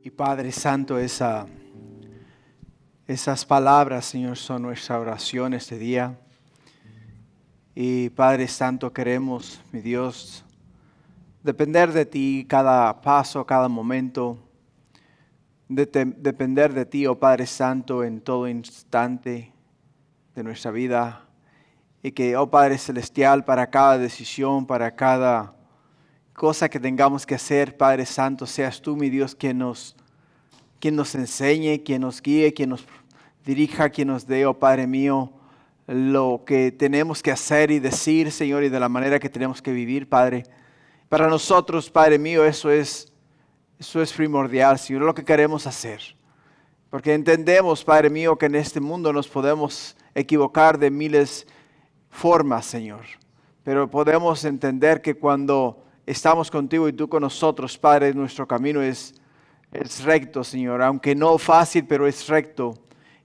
Y Padre Santo, esas palabras, Señor, son nuestra oración este día. Y Padre Santo, queremos, mi Dios, depender de ti cada paso, cada momento. Depender de ti, oh Padre Santo, en todo instante de nuestra vida. Y que, oh Padre Celestial, para cada decisión, para cada cosa que tengamos que hacer, Padre Santo, seas tú, mi Dios, quien nos enseñe, quien nos guíe, quien nos dirija, quien nos dé, oh Padre mío, lo que tenemos que hacer y decir, Señor, y de la manera que tenemos que vivir, Padre. Para nosotros, Padre mío, eso es primordial, Señor, lo que queremos hacer. Porque entendemos, Padre mío, que en este mundo nos podemos equivocar de miles formas, Señor. Pero podemos entender que cuando estamos contigo y tú con nosotros, Padre, nuestro camino es recto, Señor, aunque no fácil, pero es recto.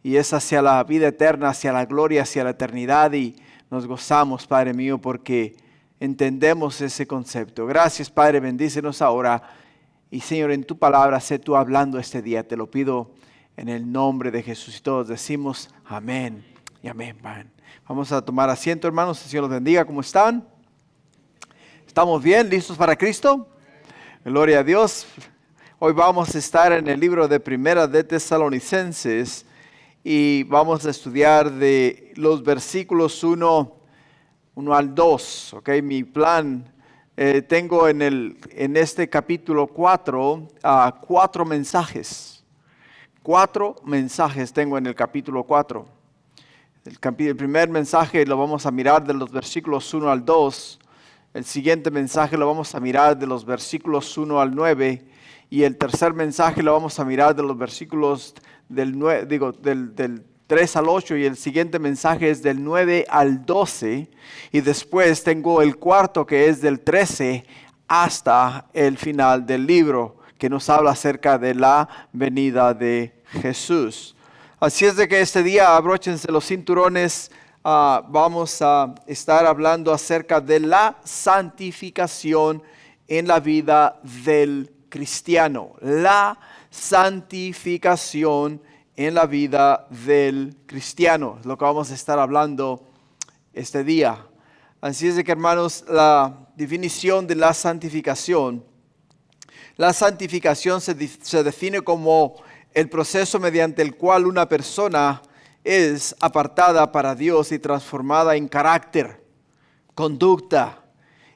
Y es hacia la vida eterna, hacia la gloria, hacia la eternidad. Y nos gozamos, Padre mío, porque entendemos ese concepto. Gracias, Padre, bendícenos ahora. Y Señor, en tu palabra, sé tú hablando este día. Te lo pido en el nombre de Jesús. Y todos decimos amén y amén, Padre. Vamos a tomar asiento, hermanos. El Señor los bendiga. ¿Cómo están? ¿Estamos bien? ¿Listos para Cristo? Gloria a Dios. Hoy vamos a estar en el libro de Primera de Tesalonicenses y vamos a estudiar de los versículos 1 al 2. ¿Okay? Mi plan, tengo en este capítulo 4 cuatro mensajes. 4 mensajes tengo en el capítulo 4. El primer mensaje lo vamos a mirar de los versículos 1 al 2. El siguiente mensaje lo vamos a mirar de los versículos 1 al 9. Y el tercer mensaje lo vamos a mirar de los versículos del 3 al 8. Y el siguiente mensaje es del 9 al 12. Y después tengo el cuarto que es del 13 hasta el final del libro, que nos habla acerca de la venida de Jesús. Así es de que este día abróchense los cinturones. Vamos a estar hablando acerca de la santificación en la vida del cristiano. La santificación en la vida del cristiano. Es lo que vamos a estar hablando este día. Así es de que, hermanos, la definición de la santificación. La santificación se define como el proceso mediante el cual una persona es apartada para Dios y transformada en carácter, conducta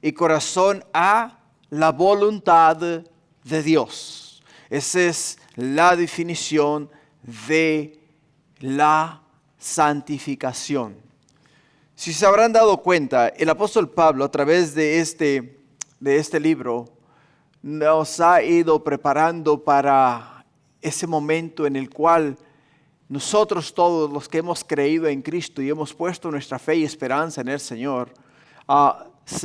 y corazón a la voluntad de Dios. Esa es la definición de la santificación. Si se habrán dado cuenta, el apóstol Pablo a través de este libro nos ha ido preparando para ese momento en el cual nosotros todos los que hemos creído en Cristo y hemos puesto nuestra fe y esperanza en el Señor,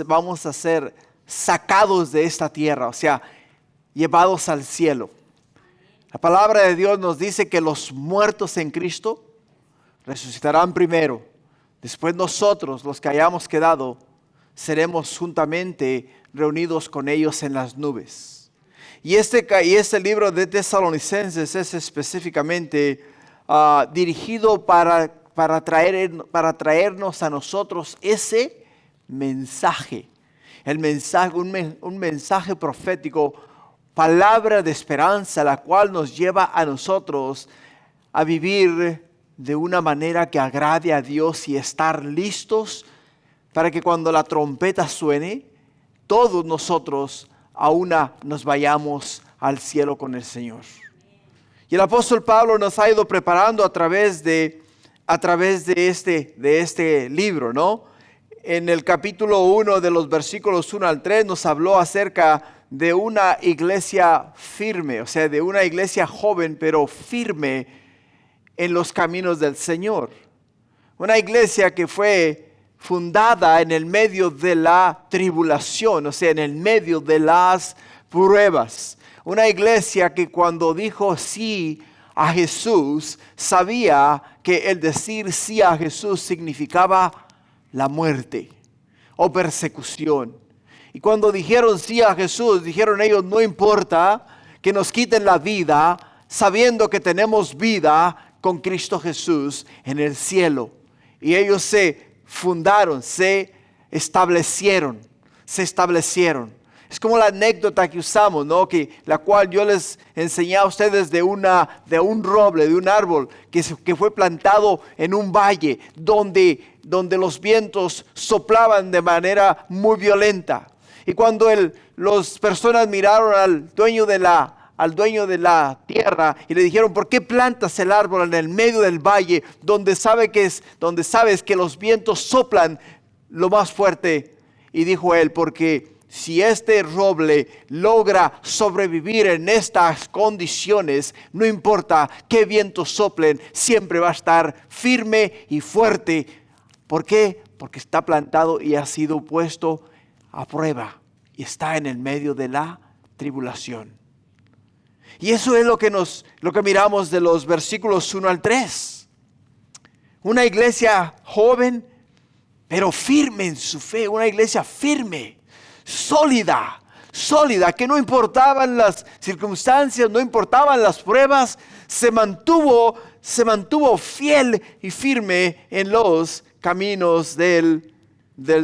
vamos a ser sacados de esta tierra, o sea, llevados al cielo. La palabra de Dios nos dice que los muertos en Cristo resucitarán primero. Después nosotros, los que hayamos quedado, seremos juntamente reunidos con ellos en las nubes. Y este libro de Tesalonicenses es específicamente dirigido para traernos a nosotros ese mensaje. Un mensaje profético, palabra de esperanza, la cual nos lleva a nosotros a vivir de una manera que agrade a Dios y estar listos para que cuando la trompeta suene, todos nosotros a una nos vayamos al cielo con el Señor. Y el apóstol Pablo nos ha ido preparando a través de este libro, ¿no? En el capítulo 1 de los versículos 1 al 3 nos habló acerca de una iglesia firme, o sea, de una iglesia joven pero firme en los caminos del Señor. Una iglesia que fue fundada en el medio de la tribulación, o sea, en el medio de las pruebas. Una iglesia que cuando dijo sí a Jesús, sabía que el decir sí a Jesús significaba la muerte o persecución. Y cuando dijeron sí a Jesús, dijeron ellos, no importa que nos quiten la vida, sabiendo que tenemos vida con Cristo Jesús en el cielo. Y ellos se fundaron, se establecieron. Es como la anécdota que usamos, ¿no? La cual yo les enseñé a ustedes de un roble, de un árbol que fue plantado en un valle donde los vientos soplaban de manera muy violenta. Y cuando las personas miraron al dueño de la tierra y le dijeron, ¿por qué plantas el árbol en el medio del valle donde sabes que los vientos soplan lo más fuerte? Y dijo él, porque si este roble logra sobrevivir en estas condiciones, no importa qué vientos soplen, siempre va a estar firme y fuerte. ¿Por qué? Porque está plantado y ha sido puesto a prueba y está en el medio de la tribulación. Y eso es lo que miramos de los versículos 1 al 3. Una iglesia joven, pero firme en su fe, una iglesia firme, sólida, que no importaban las circunstancias, no importaban las pruebas, se mantuvo fiel y firme en los caminos del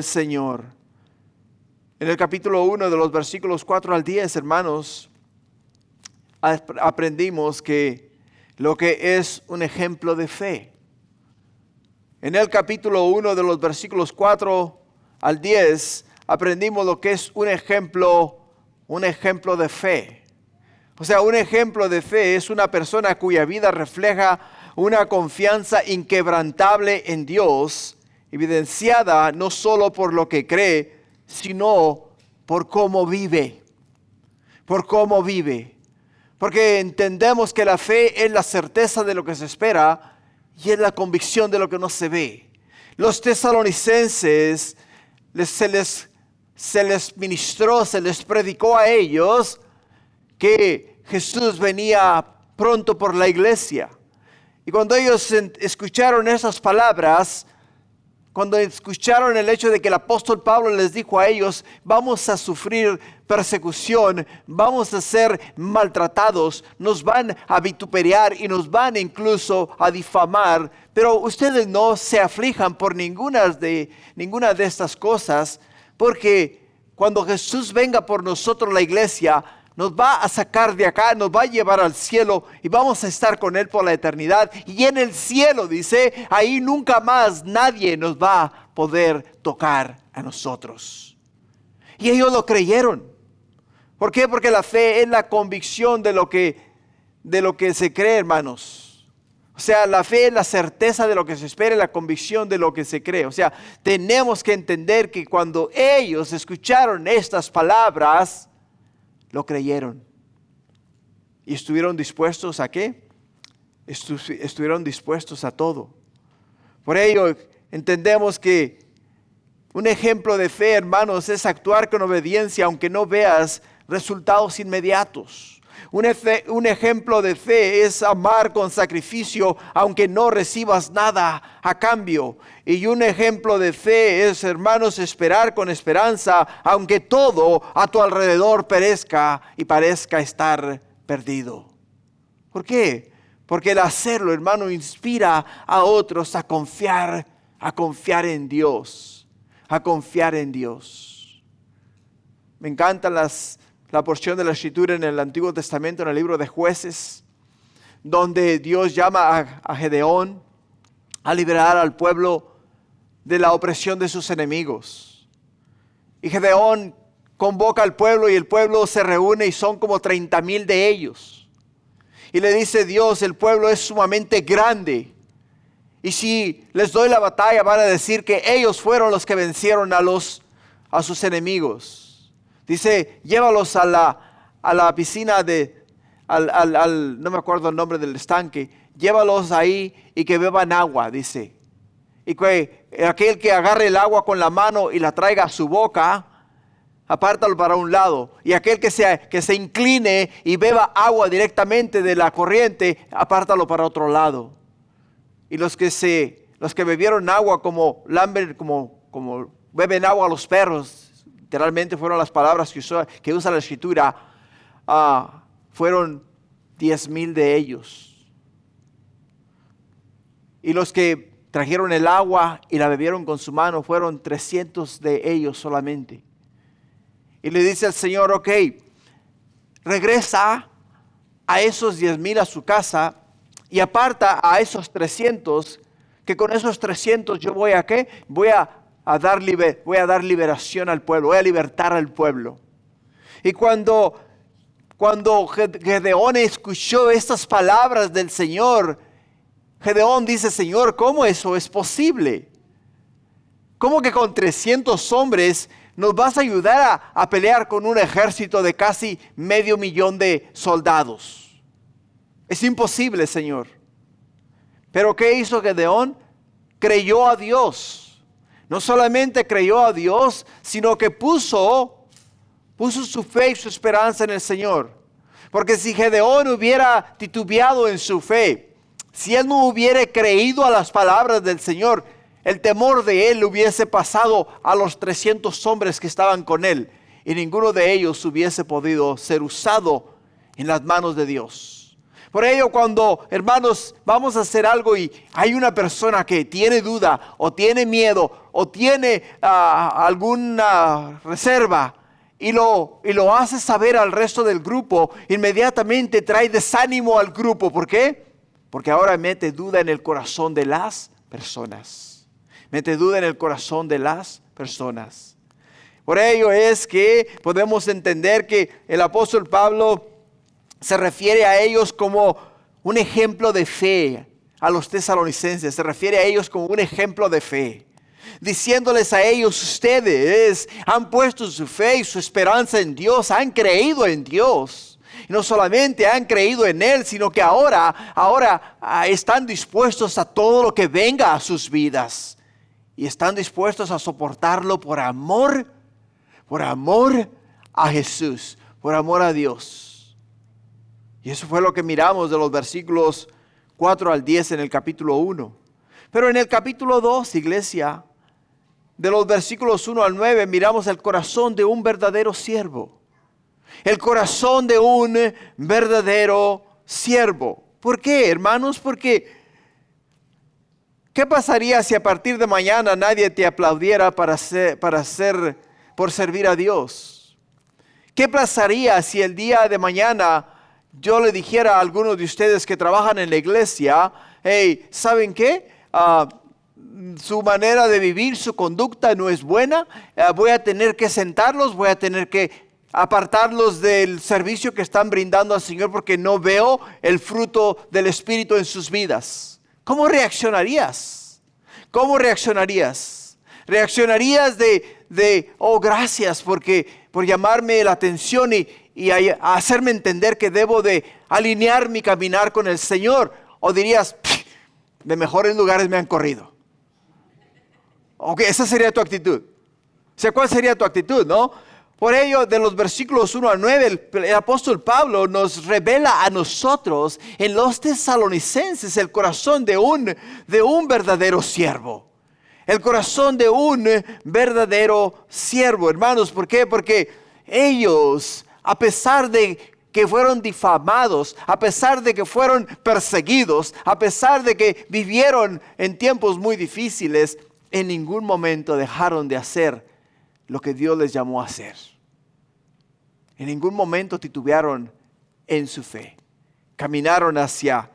Señor. En el capítulo 1 de los versículos 4 al 10, hermanos, aprendimos que lo que es un ejemplo de fe. En el capítulo 1 de los versículos 4 al 10, aprendimos lo que es un ejemplo de fe. O sea, un ejemplo de fe es una persona cuya vida refleja una confianza inquebrantable en Dios, evidenciada no solo por lo que cree, sino por cómo vive. Porque entendemos que la fe es la certeza de lo que se espera y es la convicción de lo que no se ve. Los tesalonicenses se les ministró, se les predicó a ellos que Jesús venía pronto por la iglesia. Y cuando ellos escucharon esas palabras, cuando escucharon el hecho de que el apóstol Pablo les dijo a ellos, vamos a sufrir persecución, vamos a ser maltratados, nos van a vituperiar y nos van incluso a difamar, pero ustedes no se aflijan por ninguna de estas cosas, porque cuando Jesús venga por nosotros, la iglesia, nos va a sacar de acá, nos va a llevar al cielo y vamos a estar con Él por la eternidad. Y en el cielo, dice, ahí nunca más nadie nos va a poder tocar a nosotros. Y ellos lo creyeron. ¿Por qué? Porque la fe es la convicción de lo que se cree, hermanos. O sea, la fe es la certeza de lo que se espera y la convicción de lo que se cree. O sea, tenemos que entender que cuando ellos escucharon estas palabras, lo creyeron. ¿Y estuvieron dispuestos a qué? Estuvieron dispuestos a todo. Por ello, entendemos que un ejemplo de fe, hermanos, es actuar con obediencia aunque no veas resultados inmediatos. Un ejemplo de fe es amar con sacrificio aunque no recibas nada a cambio. Y un ejemplo de fe es, hermanos, esperar con esperanza aunque todo a tu alrededor perezca y parezca estar perdido. ¿Por qué? Porque el hacerlo, hermano, inspira a otros a confiar en Dios. A confiar en Dios. Me encanta la porción de la Escritura en el Antiguo Testamento, en el libro de Jueces, donde Dios llama a Gedeón a liberar al pueblo de la opresión de sus enemigos. Y Gedeón convoca al pueblo y el pueblo se reúne y son como 30,000 de ellos. Y le dice Dios, el pueblo es sumamente grande. Y si les doy la batalla van a decir que ellos fueron los que vencieron a sus enemigos. Dice, llévalos a la piscina no me acuerdo el nombre del estanque, llévalos ahí y que beban agua, dice. Y que aquel que agarre el agua con la mano y la traiga a su boca, apártalo para un lado. Y aquel que se incline y beba agua directamente de la corriente, apártalo para otro lado. Y los que bebieron agua como beben agua los perros, literalmente fueron las palabras que usa la Escritura, fueron 10,000 de ellos. Y los que trajeron el agua y la bebieron con su mano fueron 300 de ellos solamente. Y le dice al Señor, ok, regresa a esos 10,000 a su casa y aparta a esos 300, que con esos 300 yo voy a ¿qué? Voy a dar liberación al pueblo, voy a libertar al pueblo. Y cuando Gedeón escuchó estas palabras del Señor, Gedeón dice, Señor, ¿cómo eso es posible? ¿Cómo que con 300 hombres nos vas a ayudar a pelear con un ejército de casi 500,000 de soldados? Es imposible, Señor. Pero ¿qué hizo Gedeón? Creyó a Dios. No solamente creyó a Dios, sino que puso su fe y su esperanza en el Señor. Porque si Gedeón hubiera titubeado en su fe, si él no hubiera creído a las palabras del Señor, el temor de él hubiese pasado a los 300 hombres que estaban con él, y ninguno de ellos hubiese podido ser usado en las manos de Dios. Por ello, cuando, hermanos, vamos a hacer algo y hay una persona que tiene duda o tiene miedo o tiene alguna reserva y lo hace saber al resto del grupo, inmediatamente trae desánimo al grupo. ¿Por qué? Porque ahora mete duda en el corazón de las personas. Mete duda en el corazón de las personas. Por ello es que podemos entender que el apóstol Pablo se refiere a ellos como un ejemplo de fe. A los tesalonicenses se refiere a ellos como un ejemplo de fe, diciéndoles a ellos, ustedes han puesto su fe y su esperanza en Dios, han creído en Dios. Y no solamente han creído en Él, sino que ahora están dispuestos a todo lo que venga a sus vidas. Y están dispuestos a soportarlo por amor a Jesús, por amor a Dios. Y eso fue lo que miramos de los versículos 4 al 10 en el capítulo 1. Pero en el capítulo 2, iglesia, de los versículos 1 al 9, miramos el corazón de un verdadero siervo. El corazón de un verdadero siervo. ¿Por qué, hermanos? Porque ¿qué pasaría si a partir de mañana nadie te aplaudiera por servir a Dios? ¿Qué pasaría si el día de mañana yo le dijera a algunos de ustedes que trabajan en la iglesia, hey, ¿saben qué? Su manera de vivir, su conducta no es buena, voy a tener que sentarlos, voy a tener que apartarlos del servicio que están brindando al Señor porque no veo el fruto del Espíritu en sus vidas. ¿Cómo reaccionarías? ¿Cómo reaccionarías? ¿Reaccionarías oh, gracias por llamarme la atención y hacerme entender que debo de alinear mi caminar con el Señor? ¿O dirías, de mejores lugares me han corrido? Ok, esa sería tu actitud. O sea, ¿cuál sería tu actitud, no? Por ello, de los versículos 1 al 9, el apóstol Pablo nos revela a nosotros en los tesalonicenses el corazón de un verdadero siervo. El corazón de un verdadero siervo, hermanos. ¿Por qué? Porque ellos, a pesar de que fueron difamados, a pesar de que fueron perseguidos, a pesar de que vivieron en tiempos muy difíciles, en ningún momento dejaron de hacer lo que Dios les llamó a hacer. En ningún momento titubearon en su fe. Caminaron hacia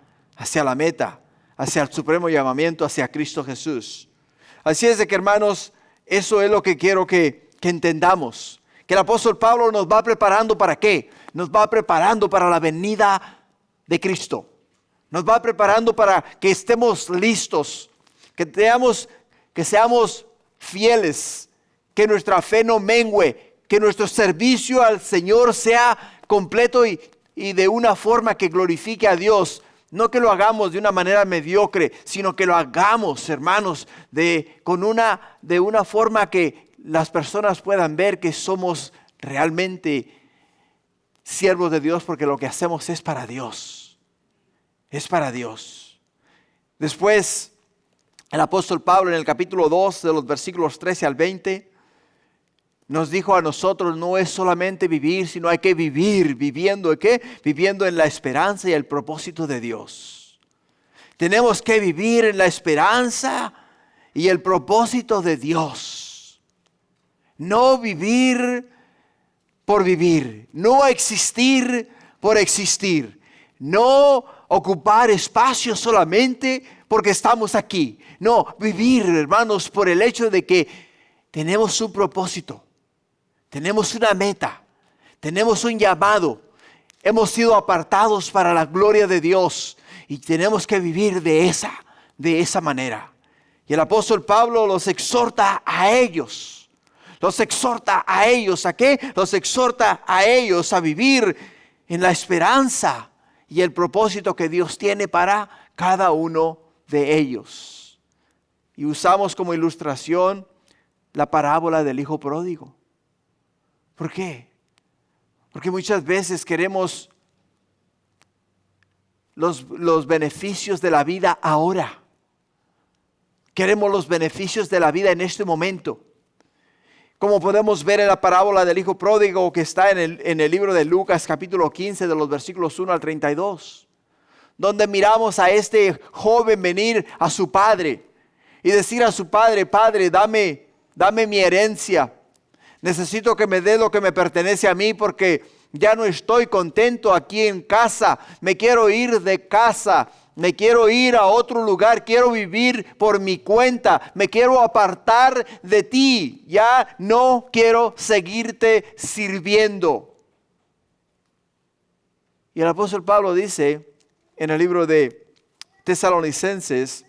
la meta, hacia el supremo llamamiento, hacia Cristo Jesús. Así es de que, hermanos, eso es lo que quiero que entendamos. Que el apóstol Pablo nos va preparando ¿para qué? Nos va preparando para la venida de Cristo. Nos va preparando para que estemos listos, que seamos fieles, que nuestra fe no mengüe, que nuestro servicio al Señor sea completo y de una forma que glorifique a Dios. No que lo hagamos de una manera mediocre, sino que lo hagamos, hermanos, de una forma que las personas puedan ver que somos realmente siervos de Dios, porque lo que hacemos es para Dios. Es para Dios. Después, el apóstol Pablo en el capítulo 2, de los versículos 13 al 20, nos dijo a nosotros, no es solamente vivir, sino hay que vivir, viviendo ¿de qué? Viviendo en la esperanza y el propósito de Dios. Tenemos que vivir en la esperanza y el propósito de Dios. No vivir por vivir, no existir por existir, no ocupar espacio solamente porque estamos aquí. No, vivir, hermanos, por el hecho de que tenemos un propósito. Tenemos una meta, tenemos un llamado, hemos sido apartados para la gloria de Dios y tenemos que vivir de esa manera. Y el apóstol Pablo los exhorta a ellos. ¿A qué? Los exhorta a ellos a vivir en la esperanza y el propósito que Dios tiene para cada uno de ellos. Y usamos como ilustración la parábola del hijo pródigo. ¿Por qué? Porque muchas veces queremos los beneficios de la vida ahora. Queremos los beneficios de la vida en este momento. Como podemos ver en la parábola del hijo pródigo que está en el libro de Lucas capítulo 15 de los versículos 1 al 32. Donde miramos a este joven venir a su padre y decir a su padre, Padre, dame mi herencia. Necesito que me dé lo que me pertenece a mí porque ya no estoy contento aquí en casa. Me quiero ir de casa. Me quiero ir a otro lugar. Quiero vivir por mi cuenta. Me quiero apartar de ti. Ya no quiero seguirte sirviendo. Y el apóstol Pablo dice en el libro de Tesalonicenses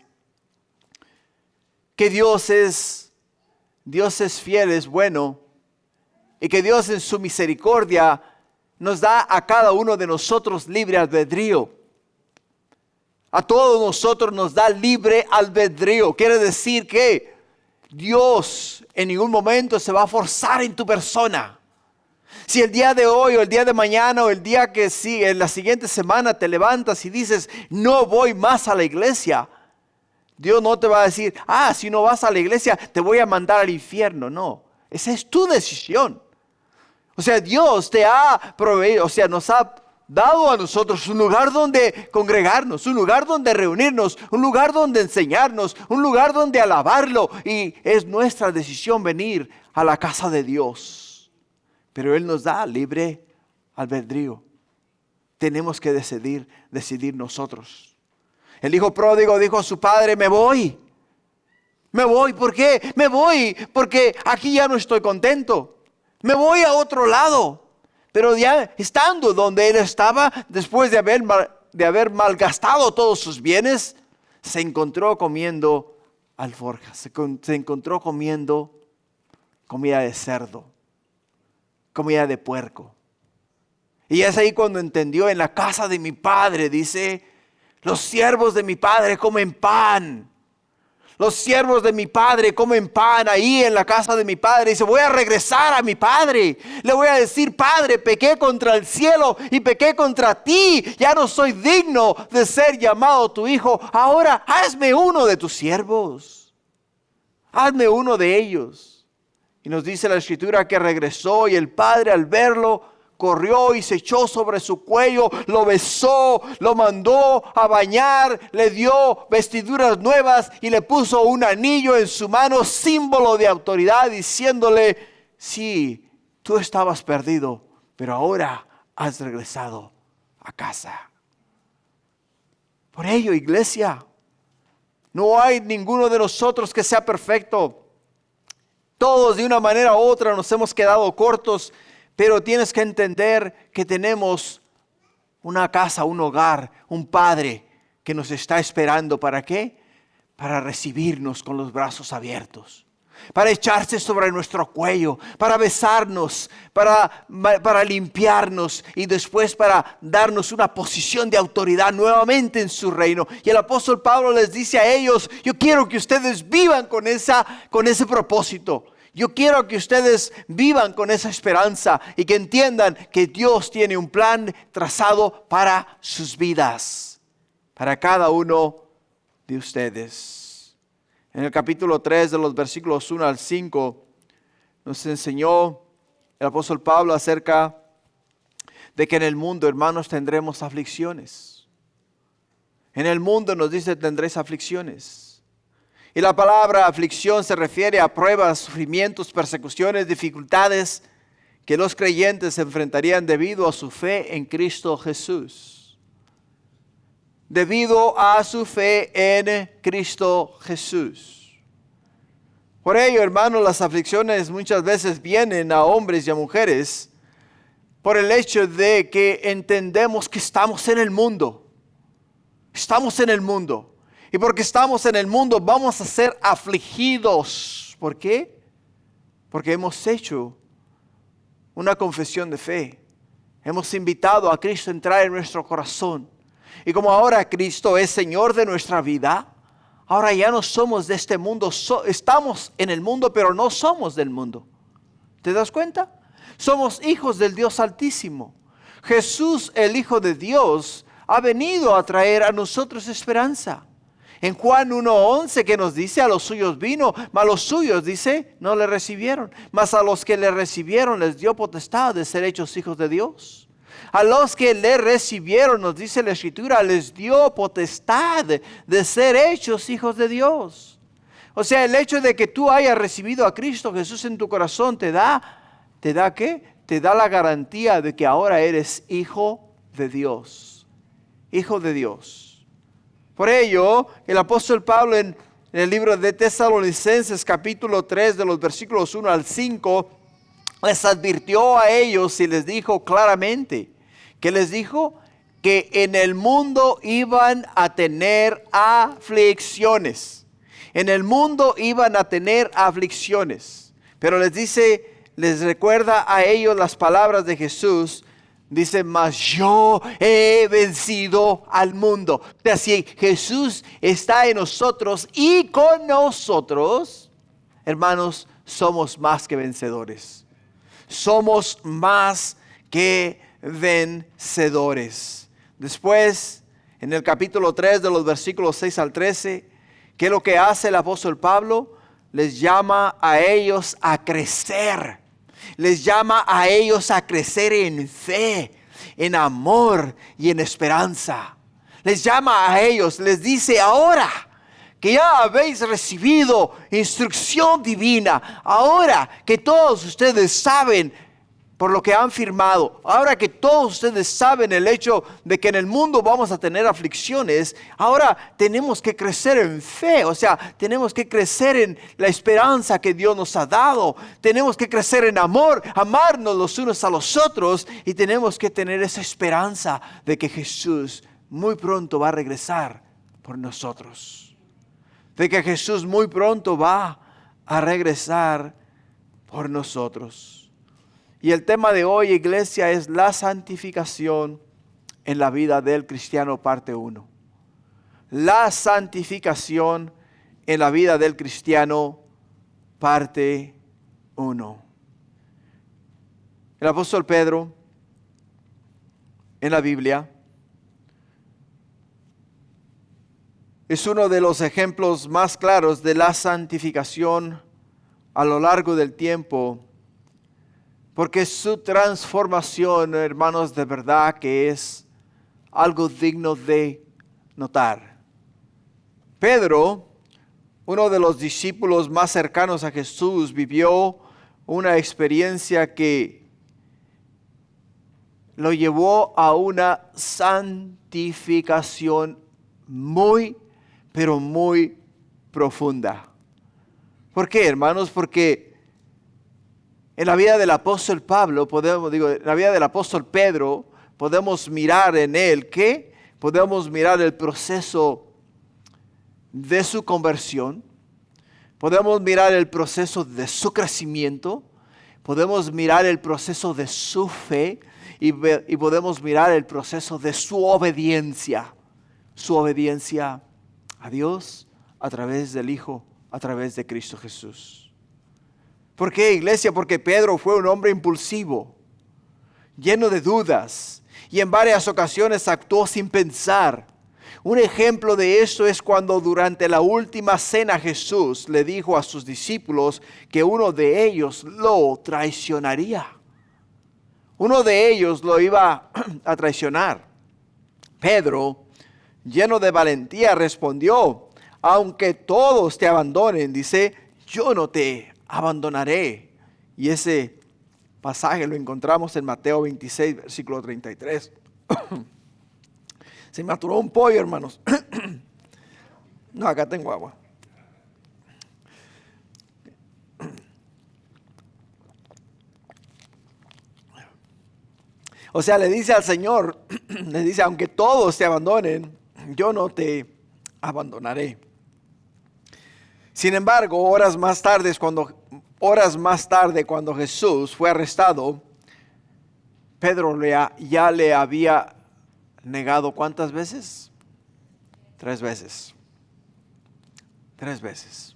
que Dios es fiel, es bueno. Y que Dios en su misericordia nos da a cada uno de nosotros libre albedrío. A todos nosotros nos da libre albedrío. Quiere decir que Dios en ningún momento se va a forzar en tu persona. Si el día de hoy o el día de mañana o el día que sigue, en la siguiente semana te levantas y dices, no voy más a la iglesia. Dios no te va a decir, si no vas a la iglesia te voy a mandar al infierno. No, esa es tu decisión. O sea, Dios te ha proveído, nos ha dado a nosotros un lugar donde congregarnos, un lugar donde reunirnos, un lugar donde enseñarnos, un lugar donde alabarlo. Y es nuestra decisión venir a la casa de Dios. Pero Él nos da libre albedrío. Tenemos que decidir nosotros. El hijo pródigo dijo a su padre, me voy. ¿Por qué? Me voy porque aquí ya no estoy contento. Me voy a otro lado. Pero ya estando donde él estaba, después de haber malgastado todos sus bienes, se encontró comiendo alforjas. Se encontró comiendo comida de cerdo, comida de puerco. Y es ahí cuando entendió, en la casa de mi padre, dice, los siervos de mi padre comen pan. Los siervos de mi padre comen pan ahí en la casa de mi padre. Dice, voy a regresar a mi padre. Le voy a decir, Padre, pequé contra el cielo y pequé contra ti. Ya no soy digno de ser llamado tu hijo. Ahora hazme uno de tus siervos. Hazme uno de ellos. Y nos dice la escritura que regresó y el padre al verlo corrió y se echó sobre su cuello, lo besó, lo mandó a bañar, le dio vestiduras nuevas y le puso un anillo en su mano, símbolo de autoridad, diciéndole, sí, tú estabas perdido, pero ahora has regresado a casa. Por ello, iglesia, no hay ninguno de nosotros que sea perfecto. Todos de una manera u otra nos hemos quedado cortos. Pero tienes que entender que tenemos una casa, un hogar, un padre que nos está esperando. ¿Para qué? Para recibirnos con los brazos abiertos. Para echarse sobre nuestro cuello, para besarnos, para limpiarnos y después para darnos una posición de autoridad nuevamente en su reino. Y el apóstol Pablo les dice a ellos, yo quiero que ustedes vivan con ese propósito. Yo quiero que ustedes vivan con esa esperanza y que entiendan que Dios tiene un plan trazado para sus vidas, para cada uno de ustedes. En el capítulo 3 de los versículos 1 al 5 nos enseñó el apóstol Pablo acerca de que en el mundo, hermanos, tendremos aflicciones. En el mundo nos dice tendréis aflicciones. Y la palabra aflicción se refiere a pruebas, sufrimientos, persecuciones, dificultades que los creyentes enfrentarían debido a su fe en Cristo Jesús. Debido a su fe en Cristo Jesús. Por ello, hermanos, las aflicciones muchas veces vienen a hombres y a mujeres por el hecho de que entendemos que estamos en el mundo. Estamos en el mundo. Y porque estamos en el mundo vamos a ser afligidos. ¿Por qué? Porque hemos hecho una confesión de fe. Hemos invitado a Cristo a entrar en nuestro corazón. Y como ahora Cristo es Señor de nuestra vida, ahora ya no somos de este mundo. Estamos en el mundo, pero no somos del mundo. ¿Te das cuenta? Somos hijos del Dios Altísimo. Jesús, el Hijo de Dios, ha venido a traer a nosotros esperanza. En Juan 1:11 que nos dice, a los suyos vino, mas los suyos, dice, no le recibieron. Mas a los que le recibieron les dio potestad de ser hechos hijos de Dios. A los que le recibieron, nos dice la Escritura, les dio potestad de ser hechos hijos de Dios. O sea, el hecho de que tú hayas recibido a Cristo Jesús en tu corazón ¿te da qué? Te da la garantía de que ahora eres hijo de Dios. Hijo de Dios. Por ello, el apóstol Pablo en el libro de Tesalonicenses capítulo 3 de los versículos 1 al 5 les advirtió a ellos y les dijo claramente, ¿qué les dijo? Que en el mundo iban a tener aflicciones. En el mundo iban a tener aflicciones. Pero les dice, les recuerda a ellos las palabras de Jesús. Dice, mas yo he vencido al mundo. O sea, si Jesús está en nosotros y con nosotros, hermanos, somos más que vencedores. Somos más que vencedores. Después, en el capítulo 3 de los versículos 6 al 13, ¿qué es lo que hace el apóstol Pablo? Les llama a ellos a crecer. Les llama a ellos a crecer en fe, en amor y en esperanza. Les llama a ellos, les dice ahora que ya habéis recibido instrucción divina, ahora que todos ustedes saben por lo que han firmado, ahora que todos ustedes saben el hecho de que en el mundo vamos a tener aflicciones, ahora tenemos que crecer en fe, o sea, tenemos que crecer en la esperanza que Dios nos ha dado, tenemos que crecer en amor, amarnos los unos a los otros y tenemos que tener esa esperanza de que Jesús muy pronto va a regresar por nosotros, de que Jesús muy pronto va a regresar por nosotros. Y el tema de hoy, iglesia, es la santificación en la vida del cristiano, parte 1. La santificación en la vida del cristiano, parte 1. El apóstol Pedro, en la Biblia, es uno de los ejemplos más claros de la santificación a lo largo del tiempo. Porque su transformación, hermanos, de verdad que es algo digno de notar. Pedro, uno de los discípulos más cercanos a Jesús, vivió una experiencia que lo llevó a una santificación muy, pero muy profunda. ¿Por qué, hermanos? Porque en la vida del apóstol en la vida del apóstol Pedro, podemos mirar en él, ¿qué? Podemos mirar el proceso de su conversión, podemos mirar el proceso de su crecimiento, podemos mirar el proceso de su fe y podemos mirar el proceso de su obediencia a Dios a través del Hijo, a través de Cristo Jesús. ¿Por qué, iglesia? Porque Pedro fue un hombre impulsivo, lleno de dudas, y en varias ocasiones actuó sin pensar. Un ejemplo de esto es cuando durante la última cena Jesús le dijo a sus discípulos que uno de ellos lo traicionaría. Uno de ellos lo iba a traicionar. Pedro, lleno de valentía, respondió: aunque todos te abandonen, dice, yo no te abandonaré. Y ese pasaje lo encontramos en Mateo 26, versículo 33. Se me aturó un pollo, hermanos. No, acá tengo agua. O sea, le dice al Señor, le dice, aunque todos te abandonen, yo no te abandonaré. Sin embargo, horas más tarde, cuando Jesús fue arrestado, Pedro ya le había negado ¿cuántas veces? 3 veces. 3 veces.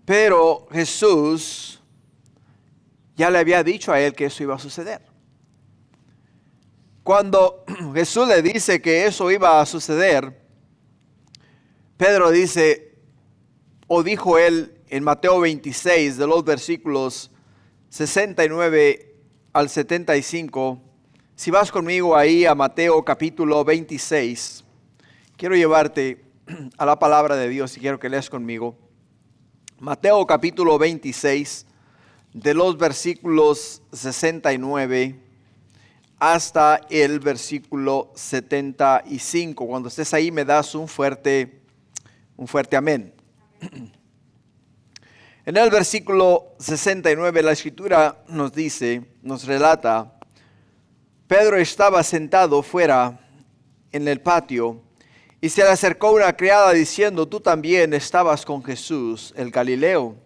Pero Jesús ya le había dicho a él que eso iba a suceder. Cuando Jesús le dice que eso iba a suceder, Pedro dice, o dijo él en Mateo 26, de los versículos 69 al 75, si vas conmigo ahí a Mateo capítulo 26, quiero llevarte a la palabra de Dios y quiero que leas conmigo. Mateo capítulo 26, de los versículos 69 hasta el versículo 75. Cuando estés ahí me das un fuerte amén. En el versículo 69 la escritura nos dice, nos relata, Pedro estaba sentado fuera en el patio y se le acercó una criada diciendo, tú también estabas con Jesús, el Galileo.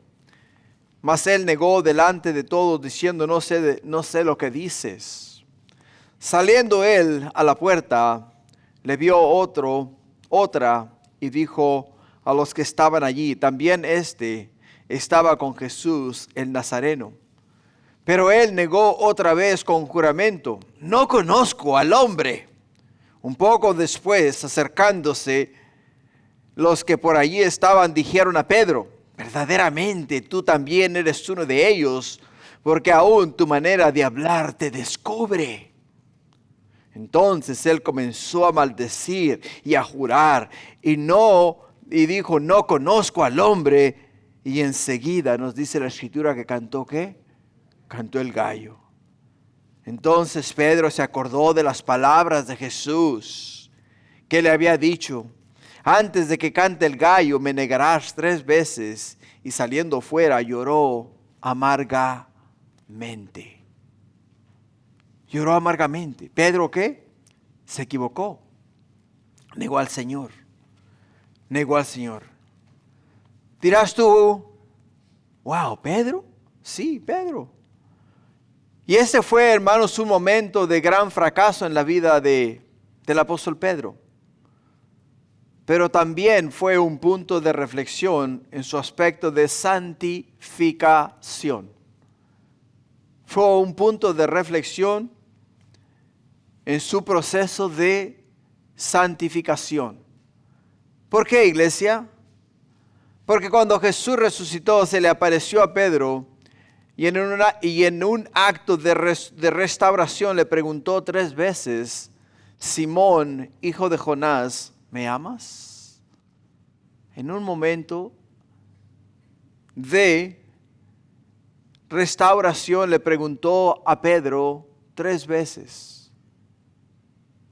Mas él negó delante de todos diciendo, no sé lo que dices. Saliendo él a la puerta, le vio otra y dijo a los que estaban allí, también estaba con Jesús el Nazareno. Pero él negó otra vez con juramento, no conozco al hombre. Un poco después, acercándose, los que por allí estaban dijeron a Pedro, verdaderamente tú también eres uno de ellos, porque aún tu manera de hablar te descubre. Entonces él comenzó a maldecir y a jurar, y dijo, no conozco al hombre. Y enseguida nos dice la escritura que cantó, ¿qué? Cantó el gallo. Entonces Pedro se acordó de las palabras de Jesús que le había dicho, antes de que cante el gallo me negarás 3 veces. Y saliendo fuera lloró amargamente. Lloró amargamente. ¿Pedro qué? Se equivocó. Negó al Señor. Negó al Señor. Dirás tú, wow, ¿Pedro? Sí, Pedro. Y ese fue, hermanos, un momento de gran fracaso en la vida del apóstol Pedro. Pero también fue un punto de reflexión en su aspecto de santificación. Fue un punto de reflexión en su proceso de santificación. ¿Por qué, iglesia? Porque cuando Jesús resucitó se le apareció a Pedro y en un acto de restauración le preguntó 3 veces, Simón, hijo de Jonás, ¿me amas? En un momento de restauración le preguntó a Pedro 3 veces,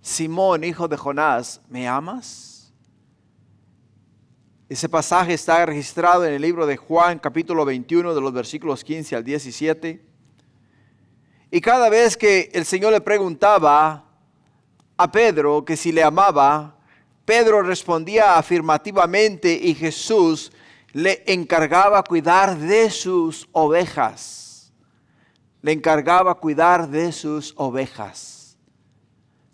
Simón, hijo de Jonás, ¿me amas? Ese pasaje está registrado en el libro de Juan, capítulo 21, de los versículos 15 al 17. Y cada vez que el Señor le preguntaba a Pedro que si le amaba, Pedro respondía afirmativamente y Jesús le encargaba cuidar de sus ovejas. Le encargaba cuidar de sus ovejas.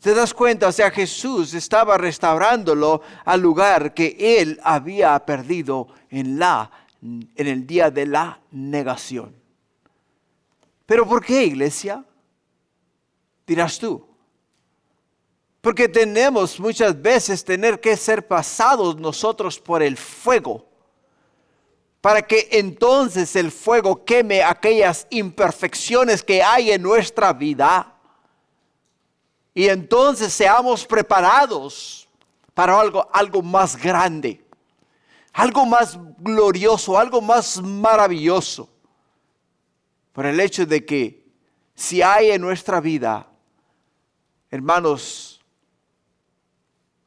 ¿Te das cuenta? O sea, Jesús estaba restaurándolo al lugar que él había perdido en el día de la negación. ¿Pero por qué, iglesia? Dirás tú. Porque tenemos muchas veces tener que ser pasados nosotros por el fuego, para que entonces el fuego queme aquellas imperfecciones que hay en nuestra vida. Y entonces seamos preparados para algo más grande, algo más glorioso, algo más maravilloso. Por el hecho de que si hay en nuestra vida, hermanos,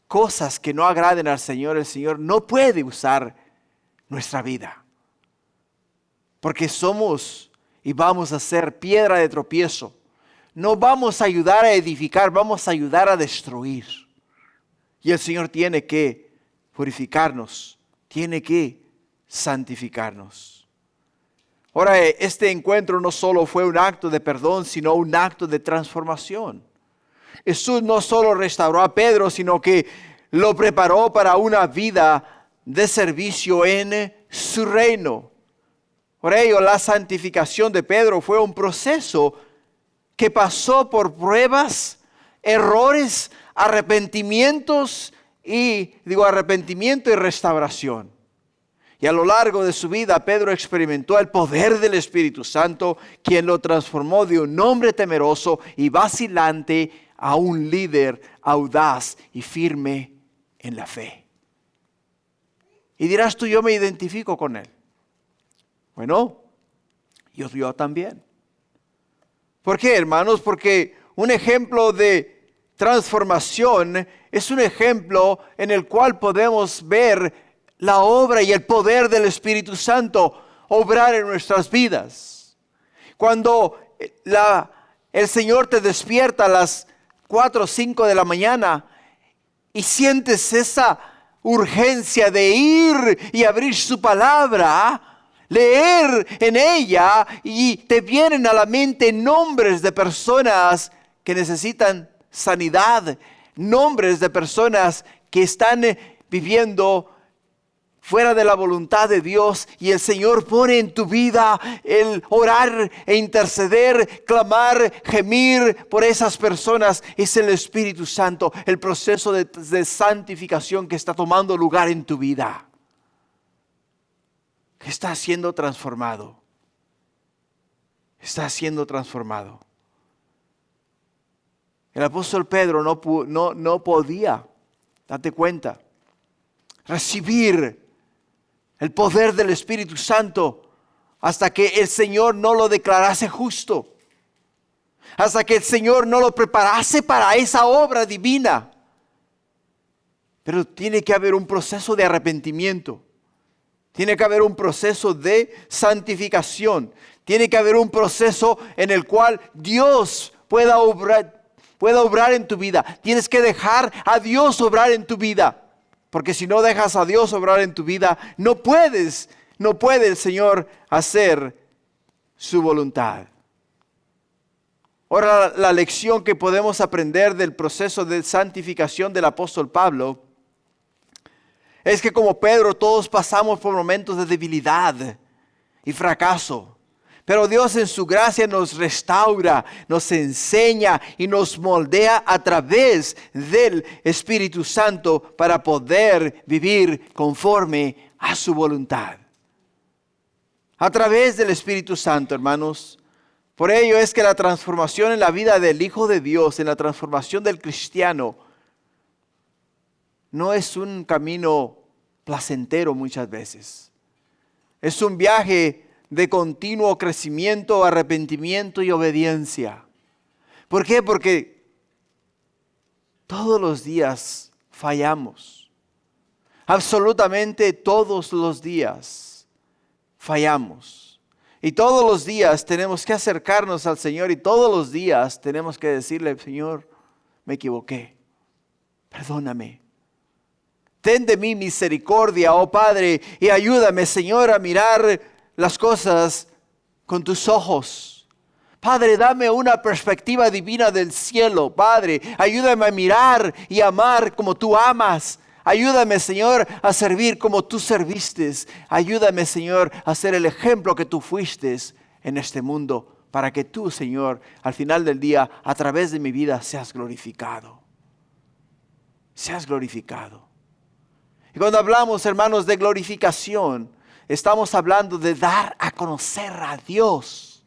cosas que no agraden al Señor, el Señor no puede usar nuestra vida. Porque somos y vamos a ser piedra de tropiezo. No vamos a ayudar a edificar, vamos a ayudar a destruir. Y el Señor tiene que purificarnos, tiene que santificarnos. Ahora, este encuentro no solo fue un acto de perdón, sino un acto de transformación. Jesús no solo restauró a Pedro, sino que lo preparó para una vida de servicio en su reino. Por ello, la santificación de Pedro fue un proceso que pasó por pruebas, errores, arrepentimiento y restauración. Y a lo largo de su vida, Pedro experimentó el poder del Espíritu Santo, quien lo transformó de un hombre temeroso y vacilante a un líder audaz y firme en la fe. Y dirás tú, yo me identifico con él. Bueno, yo también. ¿Por qué, hermanos? Porque un ejemplo de transformación es un ejemplo en el cual podemos ver la obra y el poder del Espíritu Santo obrar en nuestras vidas. Cuando el Señor te despierta a las 4 o 5 de la mañana y sientes esa urgencia de ir y abrir su palabra, leer en ella, y te vienen a la mente nombres de personas que necesitan sanidad, nombres de personas que están viviendo fuera de la voluntad de Dios, y el Señor pone en tu vida el orar e interceder, clamar, gemir por esas personas. Es el Espíritu Santo, el proceso de santificación que está tomando lugar en tu vida, que está siendo transformado. Está siendo transformado. El apóstol Pedro no podía, date cuenta, recibir el poder del Espíritu Santo hasta que el Señor no lo declarase justo, hasta que el Señor no lo preparase para esa obra divina. Pero tiene que haber un proceso de arrepentimiento, tiene que haber un proceso de santificación, tiene que haber un proceso en el cual Dios pueda obrar en tu vida. Tienes que dejar a Dios obrar en tu vida. Porque si no dejas a Dios obrar en tu vida, no puede el Señor hacer su voluntad. Ahora, la lección que podemos aprender del proceso de santificación del apóstol Pablo es que, como Pedro, todos pasamos por momentos de debilidad y fracaso. Pero Dios en su gracia nos restaura, nos enseña y nos moldea a través del Espíritu Santo para poder vivir conforme a su voluntad. A través del Espíritu Santo, hermanos. Por ello es que la transformación en la vida del Hijo de Dios, en la transformación del cristiano, no es un camino placentero muchas veces. Es un viaje de continuo crecimiento, arrepentimiento y obediencia. ¿Por qué? Porque todos los días fallamos. Absolutamente todos los días fallamos. Y todos los días tenemos que acercarnos al Señor, y todos los días tenemos que decirle: Señor, me equivoqué, perdóname. Ten de mí misericordia, oh Padre, y ayúdame, Señor, a mirar las cosas con tus ojos. Padre, dame una perspectiva divina del cielo. Padre, ayúdame a mirar y amar como tú amas. Ayúdame, Señor, a servir como tú serviste. Ayúdame, Señor, a ser el ejemplo que tú fuiste en este mundo, para que tú, Señor, al final del día, a través de mi vida, seas glorificado. seas glorificado. Y cuando hablamos, hermanos, de glorificación, estamos hablando de dar a conocer a Dios.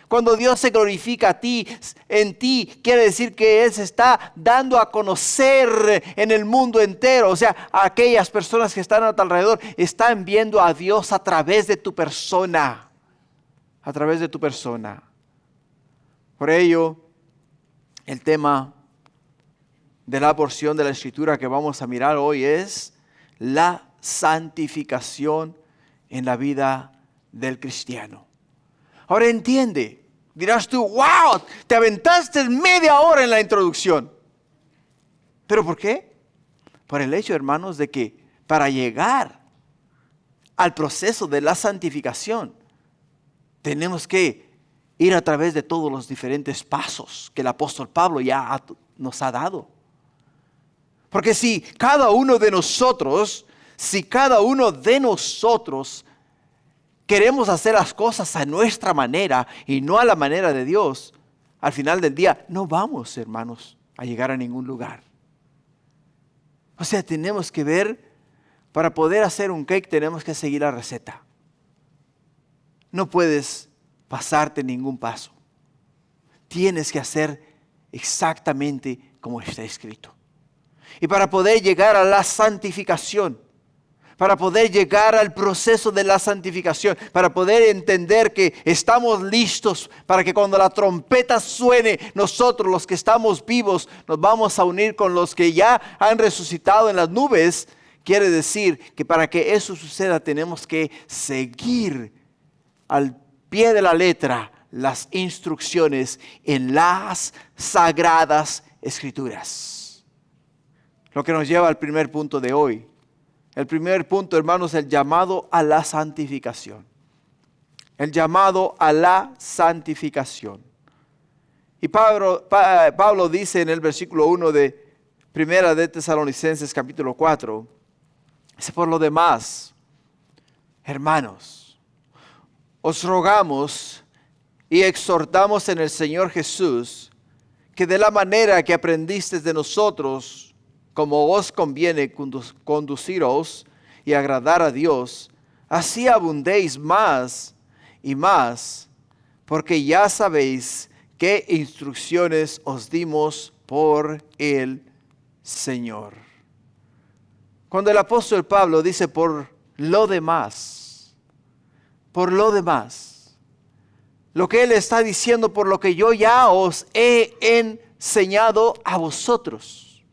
Cuando Dios se glorifica a ti, en ti, quiere decir que Él se está dando a conocer en el mundo entero. O sea, a aquellas personas que están a tu alrededor, están viendo a Dios a través de tu persona. A través de tu persona. Por ello, el tema de la porción de la Escritura que vamos a mirar hoy es la santificación en la vida del cristiano. Ahora entiende, dirás tú, wow, te aventaste media hora en la introducción. ¿Pero por qué? Por el hecho, hermanos, de que para llegar al proceso de la santificación, tenemos que ir a través de todos los diferentes pasos que el apóstol Pablo ya nos ha dado. Porque si cada uno de nosotros queremos hacer las cosas a nuestra manera y no a la manera de Dios, al final del día no vamos, hermanos, a llegar a ningún lugar. O sea, tenemos que ver, para poder hacer un cake tenemos que seguir la receta. No puedes pasarte ningún paso. Tienes que hacer exactamente como está escrito. Y para poder llegar a la santificación, para poder llegar al proceso de la santificación, para poder entender que estamos listos para que cuando la trompeta suene, nosotros los que estamos vivos nos vamos a unir con los que ya han resucitado en las nubes. Quiere decir que para que eso suceda tenemos que seguir al pie de la letra las instrucciones en las sagradas Escrituras. Lo que nos lleva al primer punto de hoy. El primer punto, hermanos, el llamado a la santificación. El llamado a la santificación. Y Pablo dice en el versículo 1 de Primera de Tesalonicenses capítulo 4, dice, por lo demás, hermanos, os rogamos y exhortamos en el Señor Jesús que de la manera que aprendisteis de nosotros, como os conviene conduciros y agradar a Dios, así abundéis más y más, porque ya sabéis qué instrucciones os dimos por el Señor. Cuando el apóstol Pablo dice por lo demás, lo que él está diciendo, por lo que yo ya os he enseñado a vosotros,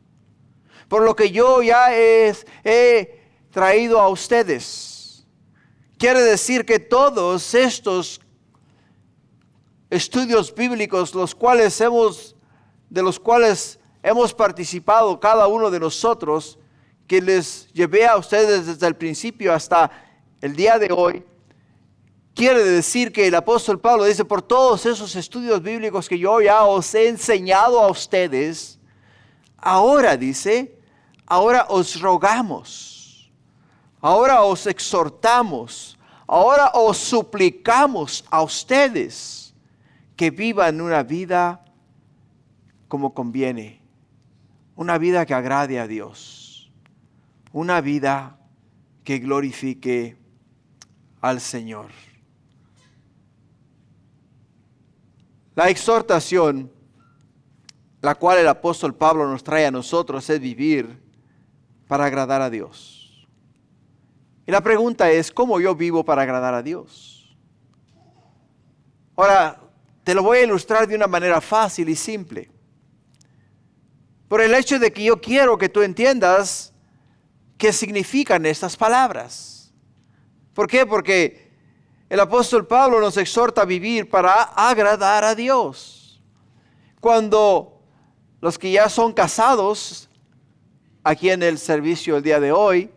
por lo que yo ya he traído a ustedes. Quiere decir que todos estos estudios bíblicos, de los cuales hemos participado cada uno de nosotros, que les llevé a ustedes desde el principio hasta el día de hoy, quiere decir que el apóstol Pablo dice, por todos esos estudios bíblicos que yo ya os he enseñado a ustedes, ahora dice, ahora os rogamos, ahora os exhortamos, ahora os suplicamos a ustedes que vivan una vida como conviene, una vida que agrade a Dios, una vida que glorifique al Señor. La exhortación, la cual el apóstol Pablo nos trae a nosotros, es vivir para agradar a Dios. Y la pregunta es, ¿cómo yo vivo para agradar a Dios? Ahora, te lo voy a ilustrar de una manera fácil y simple. Por el hecho de que yo quiero que tú entiendas qué significan estas palabras. ¿Por qué? Porque el apóstol Pablo nos exhorta a vivir para agradar a Dios. Cuando los que ya son casados, aquí en el servicio el día de hoy,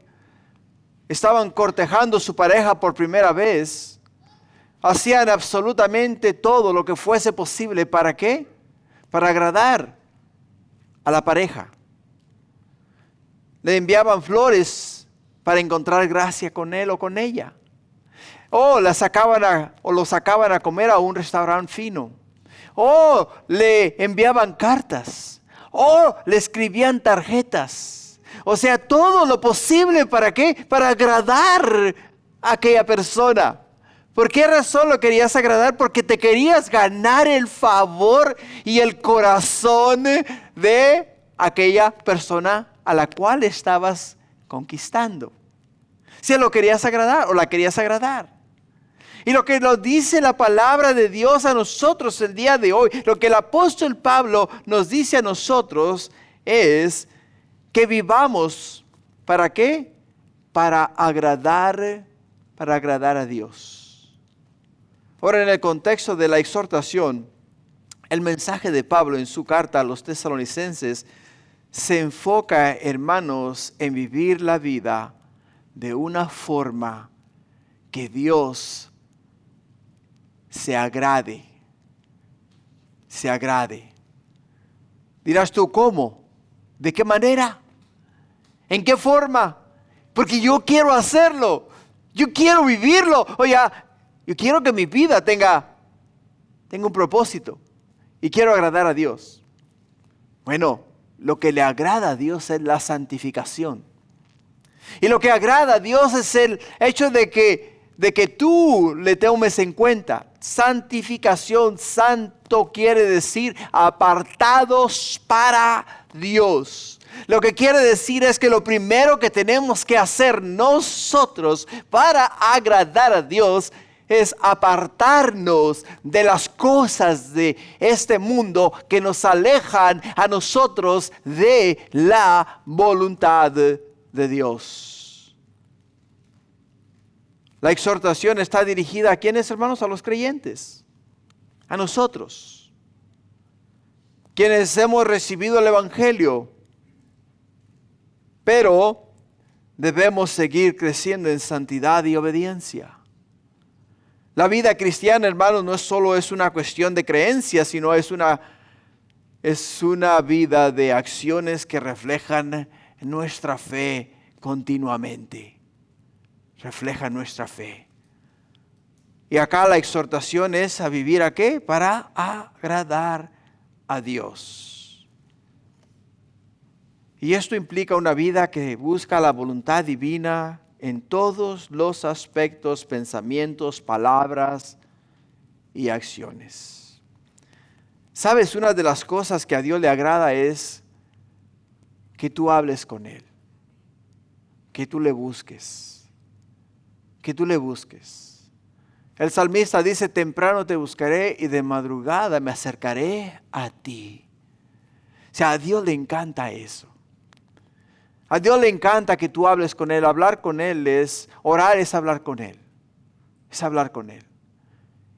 estaban cortejando a su pareja por primera vez, hacían absolutamente todo lo que fuese posible. ¿Para qué? Para agradar a la pareja. Le enviaban flores para encontrar gracia con él o con ella. O lo sacaban a comer a un restaurante fino. O le enviaban cartas. O le escribían tarjetas. O sea, todo lo posible, ¿para qué? Para agradar a aquella persona. ¿Por qué razón lo querías agradar? Porque te querías ganar el favor y el corazón de aquella persona a la cual estabas conquistando. Si lo querías agradar o la querías agradar. Y lo que nos dice la palabra de Dios a nosotros el día de hoy, lo que el apóstol Pablo nos dice a nosotros es que vivamos, ¿para qué? Para agradar a Dios. Ahora, en el contexto de la exhortación, el mensaje de Pablo en su carta a los tesalonicenses se enfoca, hermanos, en vivir la vida de una forma que Dios se agrade. Dirás tú, ¿cómo? ¿De qué manera? ¿En qué forma? Porque yo quiero hacerlo. Yo quiero vivirlo. Oye, yo quiero que mi vida tenga un propósito. Y quiero agradar a Dios. Bueno, lo que le agrada a Dios es la santificación. Y lo que agrada a Dios es el hecho de que tú le tomes en cuenta. Santificación, santo quiere decir apartados para Dios. Lo que quiere decir es que lo primero que tenemos que hacer nosotros para agradar a Dios es apartarnos de las cosas de este mundo que nos alejan a nosotros de la voluntad de Dios. La exhortación está dirigida ¿a quiénes, hermanos? A los creyentes, a nosotros, quienes hemos recibido el Evangelio, pero debemos seguir creciendo en santidad y obediencia. La vida cristiana, hermanos, no solo es una cuestión de creencia, sino es una vida de acciones que reflejan nuestra fe continuamente. Reflejan nuestra fe. Y acá la exhortación es a vivir ¿a qué? Para agradar a Dios. Y esto implica una vida que busca la voluntad divina en todos los aspectos, pensamientos, palabras y acciones. ¿Sabes? Una de las cosas que a Dios le agrada es que tú hables con Él, que tú le busques. El salmista dice, temprano te buscaré y de madrugada me acercaré a ti. O sea, a Dios le encanta eso. A Dios le encanta que tú hables con Él. Hablar con Él orar es hablar con Él. Es hablar con Él.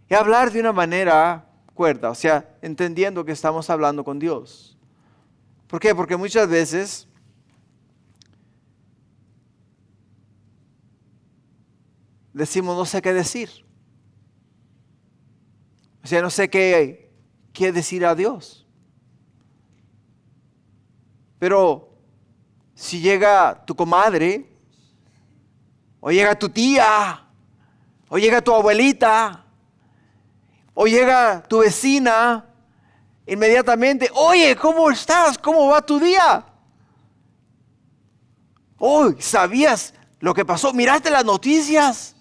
Y hablar de una manera cuerda, o sea, entendiendo que estamos hablando con Dios. ¿Por qué? Porque muchas veces decimos no sé qué decir. O sea, no sé qué decir a Dios. Pero si llega tu comadre, o llega tu tía, o llega tu abuelita, o llega tu vecina, inmediatamente, oye, ¿cómo estás? ¿Cómo va tu día? Oh, ¿sabías lo que pasó? ¿Miraste las noticias?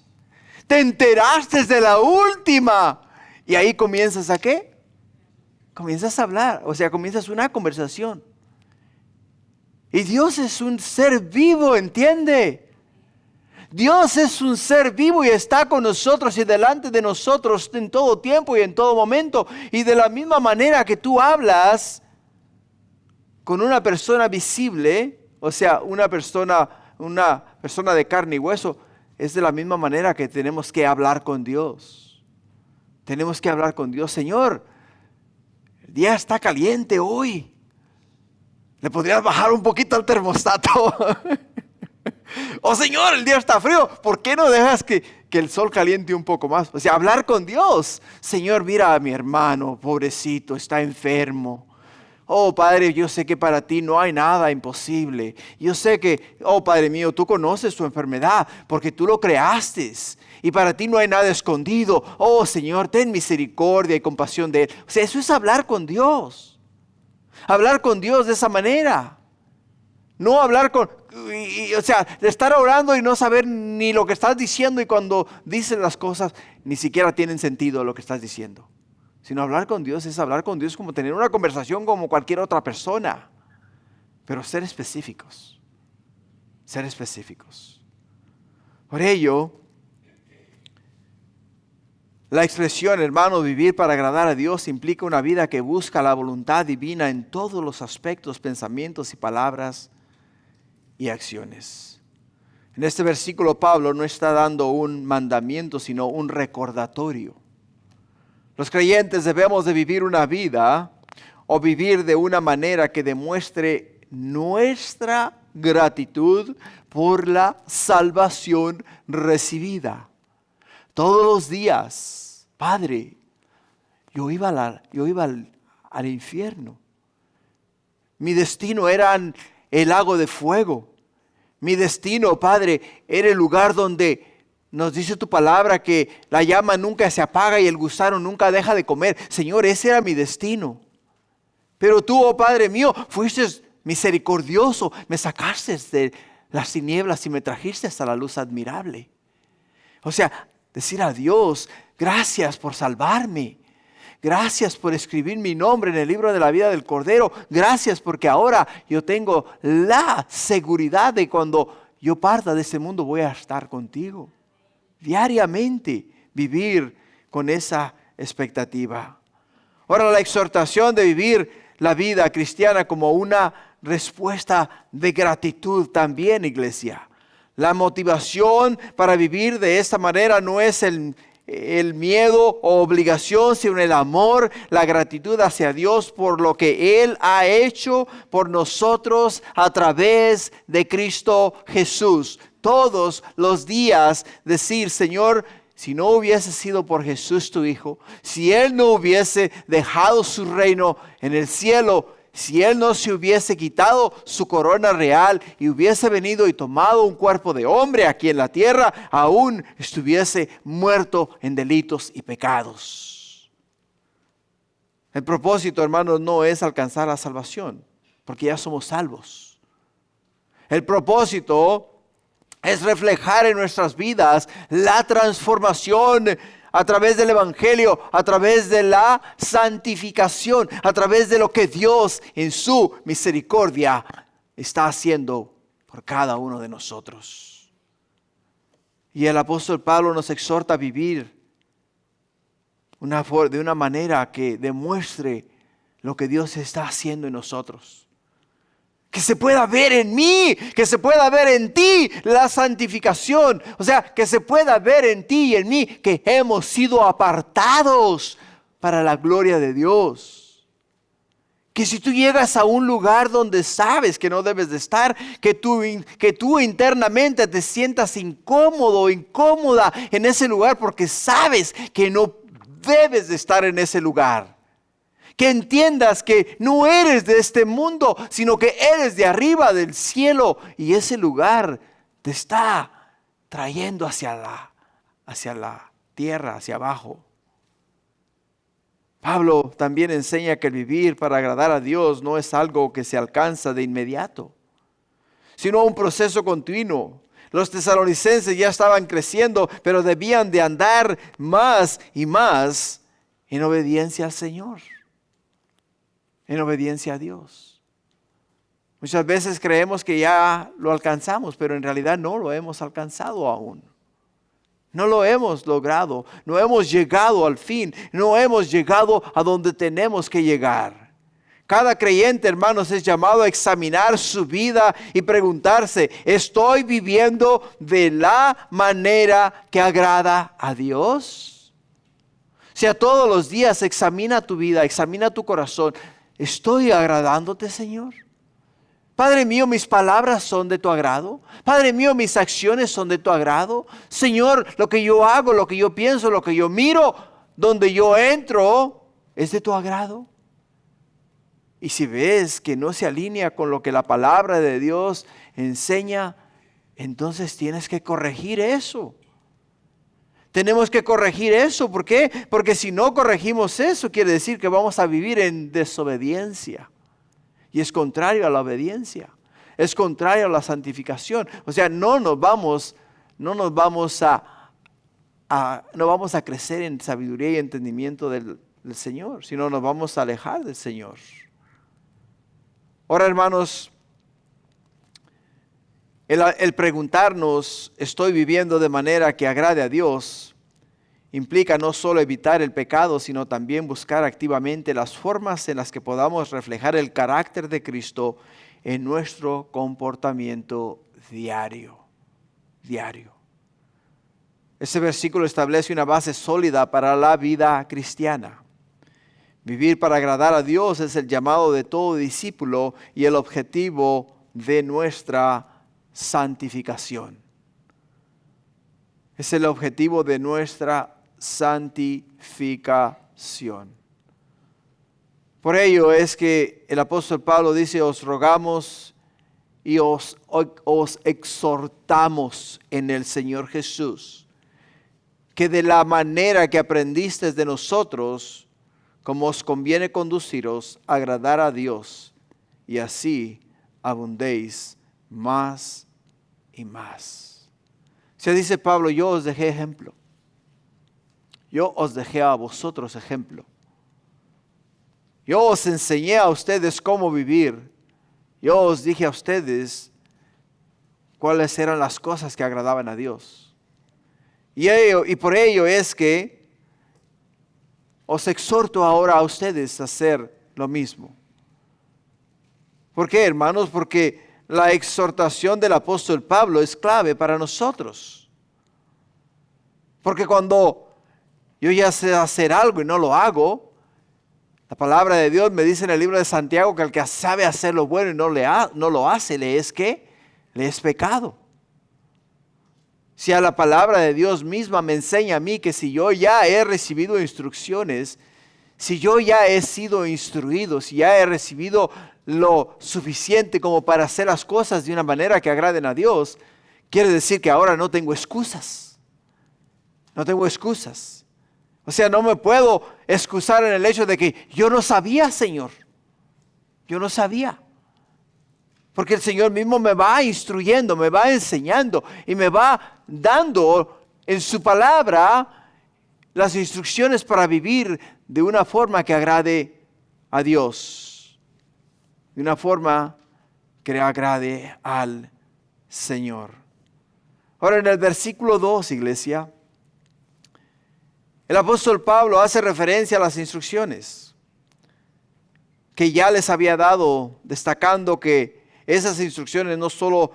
¿Te enteraste de la última? Y ahí comienzas ¿a qué? Comienzas a hablar, o sea, comienzas una conversación. Y Dios es un ser vivo, ¿entiende? Dios es un ser vivo y está con nosotros y delante de nosotros en todo tiempo y en todo momento. Y de la misma manera que tú hablas con una persona visible, o sea, una persona de carne y hueso, es de la misma manera que tenemos que hablar con Dios. Tenemos que hablar con Dios. Señor, el día está caliente hoy. ¿Le podrías bajar un poquito al termostato? Oh Señor, el día está frío. ¿Por qué no dejas que el sol caliente un poco más? O sea, hablar con Dios. Señor, mira a mi hermano, pobrecito, está enfermo. Oh Padre, yo sé que para ti no hay nada imposible. Yo sé que, oh Padre mío, tú conoces su enfermedad porque tú lo creaste. Y para ti no hay nada escondido. Oh Señor, ten misericordia y compasión de él. O sea, eso es hablar con Dios. Hablar con Dios de esa manera. No hablar o sea, de estar orando y no saber ni lo que estás diciendo, y cuando dices las cosas ni siquiera tienen sentido lo que estás diciendo. Sino hablar con Dios es hablar con Dios como tener una conversación como cualquier otra persona. Pero ser específicos. Ser específicos. Por ello, la expresión, hermano, vivir para agradar a Dios implica una vida que busca la voluntad divina en todos los aspectos, pensamientos y palabras y acciones. En este versículo Pablo no está dando un mandamiento, sino un recordatorio. Los creyentes debemos de vivir una vida o vivir de una manera que demuestre nuestra gratitud por la salvación recibida. Todos los días, Padre, yo iba al infierno. Mi destino era el lago de fuego. Mi destino, Padre, era el lugar donde nos dice tu palabra que la llama nunca se apaga y el gusano nunca deja de comer. Señor, ese era mi destino. Pero tú, oh Padre mío, fuiste misericordioso. Me sacaste de las tinieblas y me trajiste hasta la luz admirable. O sea, decir a Dios, gracias por salvarme. Gracias por escribir mi nombre en el libro de la vida del Cordero. Gracias porque ahora yo tengo la seguridad de cuando yo parta de este mundo voy a estar contigo. Diariamente vivir con esa expectativa. Ahora, la exhortación de vivir la vida cristiana como una respuesta de gratitud también, iglesia. La motivación para vivir de esta manera no es el miedo o obligación, sino el amor, la gratitud hacia Dios por lo que Él ha hecho por nosotros a través de Cristo Jesús. Todos los días decir, Señor, si no hubiese sido por Jesús tu Hijo, si Él no hubiese dejado su reino en el cielo, si Él no se hubiese quitado su corona real y hubiese venido y tomado un cuerpo de hombre aquí en la tierra, aún estuviese muerto en delitos y pecados. El propósito, hermanos, no es alcanzar la salvación, porque ya somos salvos. El propósito es reflejar en nuestras vidas la transformación a través del Evangelio, a través de la santificación, a través de lo que Dios en su misericordia está haciendo por cada uno de nosotros. Y el apóstol Pablo nos exhorta a vivir de una manera que demuestre lo que Dios está haciendo en nosotros. Que se pueda ver en mí, que se pueda ver en ti la santificación. O sea, que se pueda ver en ti y en mí que hemos sido apartados para la gloria de Dios. Que si tú llegas a un lugar donde sabes que no debes de estar, que tú internamente te sientas incómodo, incómoda en ese lugar porque sabes que no debes de estar en ese lugar. Que entiendas que no eres de este mundo, sino que eres de arriba del cielo. Y ese lugar te está trayendo hacia la tierra, hacia abajo. Pablo también enseña que el vivir para agradar a Dios no es algo que se alcanza de inmediato, sino un proceso continuo. Los tesalonicenses ya estaban creciendo, pero debían de andar más y más en obediencia al Señor. En obediencia a Dios. Muchas veces creemos que ya lo alcanzamos, pero en realidad no lo hemos alcanzado aún. No lo hemos logrado, no hemos llegado al fin, no hemos llegado a donde tenemos que llegar. Cada creyente, hermanos, es llamado a examinar su vida y preguntarse, ¿estoy viviendo de la manera que agrada a Dios? O sea, todos los días examina tu vida, examina tu corazón. ¿Estoy agradándote, Señor? Padre mío, mis palabras son de tu agrado. Padre mío, mis acciones son de tu agrado. Señor, lo que yo hago, lo que yo pienso, lo que yo miro, donde yo entro, ¿es de tu agrado? Y si ves que no se alinea con lo que la palabra de Dios enseña, entonces tienes que corregir eso. Tenemos que corregir eso. ¿Por qué? Porque si no corregimos eso, quiere decir que vamos a vivir en desobediencia. Y es contrario a la obediencia. Es contrario a la santificación. O sea, no vamos a crecer en sabiduría y entendimiento del Señor, sino nos vamos a alejar del Señor. Ahora, hermanos, el preguntarnos, ¿estoy viviendo de manera que agrade a Dios? Implica no solo evitar el pecado, sino también buscar activamente las formas en las que podamos reflejar el carácter de Cristo en nuestro comportamiento diario. Este versículo establece una base sólida para la vida cristiana. Vivir para agradar a Dios es el llamado de todo discípulo y el objetivo de nuestra santificación. Es el objetivo de nuestra santificación. Por ello es que el apóstol Pablo dice, os rogamos y os exhortamos en el Señor Jesús, que de la manera que aprendisteis de nosotros, como os conviene conduciros, agradar a Dios, y así abundéis más y más. Se dice Pablo, yo os dejé ejemplo. Yo os dejé a vosotros ejemplo. Yo os enseñé a ustedes cómo vivir. Yo os dije a ustedes cuáles eran las cosas que agradaban a Dios. Y por ello es que os exhorto ahora a ustedes a hacer lo mismo. ¿Por qué, hermanos? Porque la exhortación del apóstol Pablo es clave para nosotros. Porque cuando yo ya sé hacer algo y no lo hago, la palabra de Dios me dice en el libro de Santiago que el que sabe hacer lo bueno y no lo hace, le es pecado. Si a la palabra de Dios misma me enseña a mí que si yo ya he recibido instrucciones, si yo ya he sido instruido, si ya he recibido lo suficiente como para hacer las cosas de una manera que agraden a Dios, quiere decir que ahora no tengo excusas. No tengo excusas. O sea, no me puedo excusar en el hecho de que yo no sabía, Señor. Yo no sabía. Porque el Señor mismo me va instruyendo, me va enseñando y me va dando en su palabra las instrucciones para vivir de una forma que agrade a Dios. De una forma que agrade al Señor. Ahora en el versículo 2, iglesia, el apóstol Pablo hace referencia a las instrucciones que ya les había dado, destacando que esas instrucciones no solo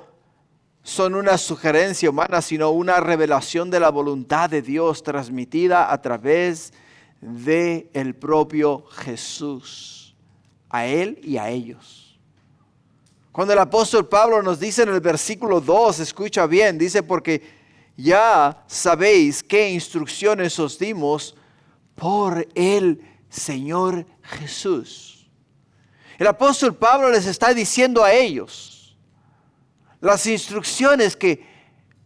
son una sugerencia humana, sino una revelación de la voluntad de Dios transmitida a través del propio Jesús, a Él y a ellos. Cuando el apóstol Pablo nos dice en el versículo 2, escucha bien, dice porque ya sabéis qué instrucciones os dimos por el Señor Jesús. El apóstol Pablo les está diciendo a ellos las instrucciones que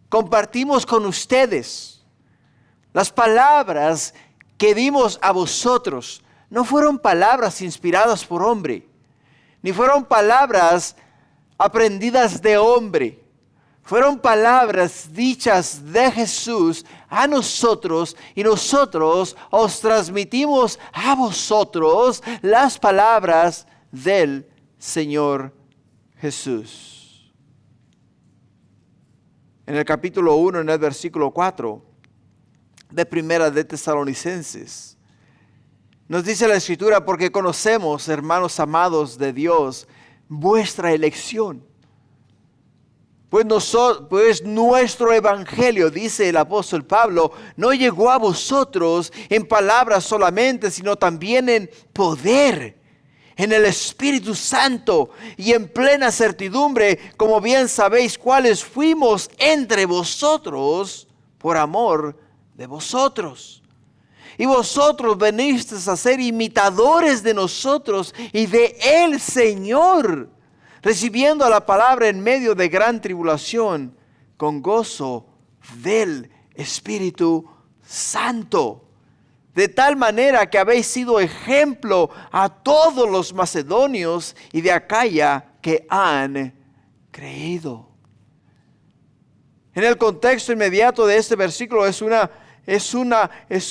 compartimos con ustedes, las palabras que dimos a vosotros, no fueron palabras inspiradas por hombre, ni fueron palabras aprendidas de hombre. Fueron palabras dichas de Jesús a nosotros y nosotros os transmitimos a vosotros las palabras del Señor Jesús. En el capítulo 1, en el versículo 4 de Primera de Tesalonicenses, nos dice la Escritura, porque conocemos, hermanos amados de Dios, vuestra elección. Pues nuestro evangelio, dice el apóstol Pablo, no llegó a vosotros en palabras solamente, sino también en poder, en el Espíritu Santo y en plena certidumbre, como bien sabéis cuáles fuimos entre vosotros por amor de vosotros. Y vosotros venisteis a ser imitadores de nosotros y de el Señor, recibiendo la palabra en medio de gran tribulación, con gozo del Espíritu Santo. de tal manera que habéis sido ejemplo a todos los macedonios y de Acaya que han creído. En el contexto inmediato de este versículo es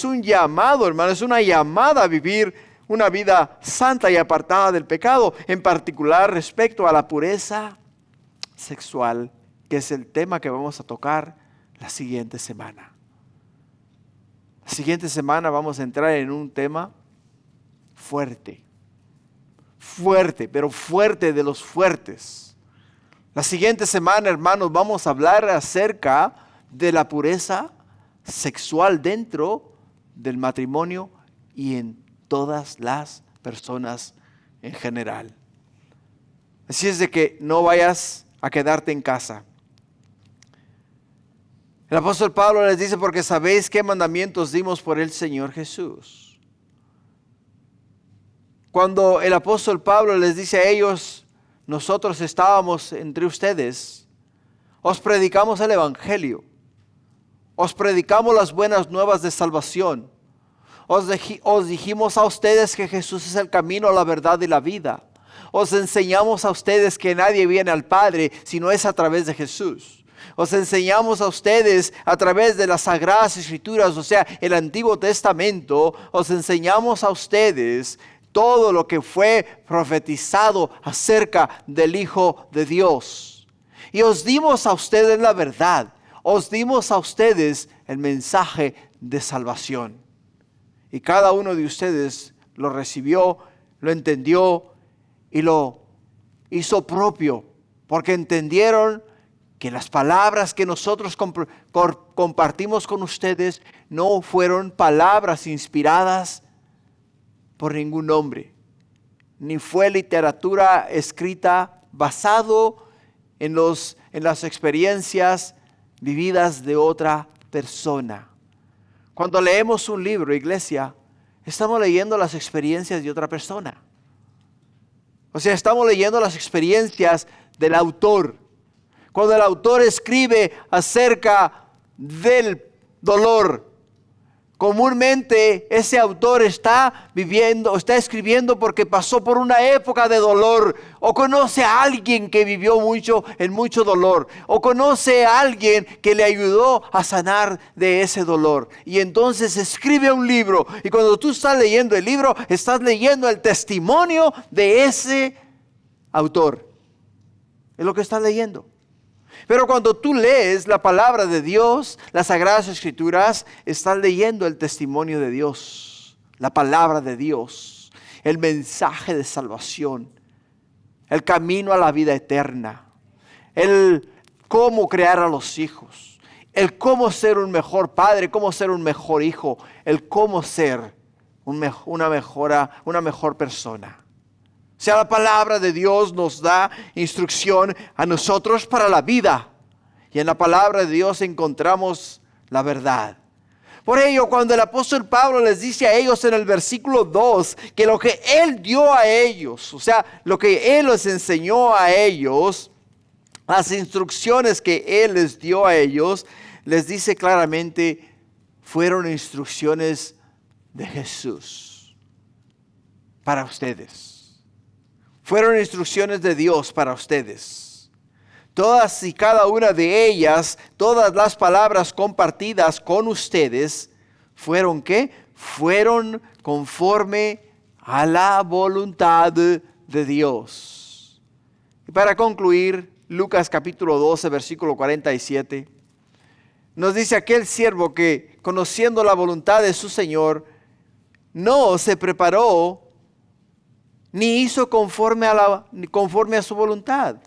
un llamado, hermano, es una llamada a vivir una vida santa y apartada del pecado, en particular respecto a la pureza sexual, que es el tema que vamos a tocar la siguiente semana. La siguiente semana vamos a entrar en un tema fuerte, pero fuerte de los fuertes. La siguiente semana, hermanos, vamos a hablar acerca de la pureza sexual dentro del matrimonio y en todas las personas en general. Así es de que no vayas a quedarte en casa. El apóstol Pablo les dice, porque sabéis qué mandamientos dimos por el Señor Jesús. Cuando el apóstol Pablo les dice a ellos, nosotros estábamos entre ustedes, os predicamos el evangelio, os predicamos las buenas nuevas de salvación, os dijimos a ustedes que Jesús es el camino, la verdad y la vida. Os enseñamos a ustedes que nadie viene al Padre si no es a través de Jesús. Os enseñamos a ustedes a través de las Sagradas Escrituras, o sea, el Antiguo Testamento, os enseñamos a ustedes todo lo que fue profetizado acerca del Hijo de Dios. Y os dimos a ustedes la verdad, os dimos a ustedes el mensaje de salvación. Y cada uno de ustedes lo recibió, lo entendió y lo hizo propio, porque entendieron que las palabras que nosotros compartimos con ustedes no fueron palabras inspiradas por ningún hombre, ni fue literatura escrita basado en las experiencias vividas de otra persona. Cuando leemos un libro, iglesia, estamos leyendo las experiencias de otra persona. O sea, estamos leyendo las experiencias del autor. Cuando el autor escribe acerca del dolor, comúnmente ese autor está escribiendo porque pasó por una época de dolor, o conoce a alguien que vivió en mucho dolor, o conoce a alguien que le ayudó a sanar de ese dolor. Y entonces escribe un libro, y cuando tú estás leyendo el libro, estás leyendo el testimonio de ese autor. Es lo que estás leyendo. Pero cuando tú lees la palabra de Dios, las Sagradas Escrituras, estás leyendo el testimonio de Dios, la palabra de Dios, el mensaje de salvación, el camino a la vida eterna, el cómo crear a los hijos, el cómo ser un mejor padre, cómo ser un mejor hijo, el cómo ser una mejor persona. O sea, la palabra de Dios nos da instrucción a nosotros para la vida. Y en la palabra de Dios encontramos la verdad. Por ello, cuando el apóstol Pablo les dice a ellos en el versículo 2 que lo que él dio a ellos, o sea, lo que él les enseñó a ellos, las instrucciones que él les dio a ellos, les dice claramente, fueron instrucciones de Jesús para ustedes. Fueron instrucciones de Dios para ustedes. Todas y cada una de ellas, todas las palabras compartidas con ustedes, ¿fueron qué? Fueron conforme a la voluntad de Dios. Y para concluir, Lucas capítulo 12, versículo 47, nos dice aquel siervo que, conociendo la voluntad de su Señor, no se preparó ni hizo conforme a su voluntad.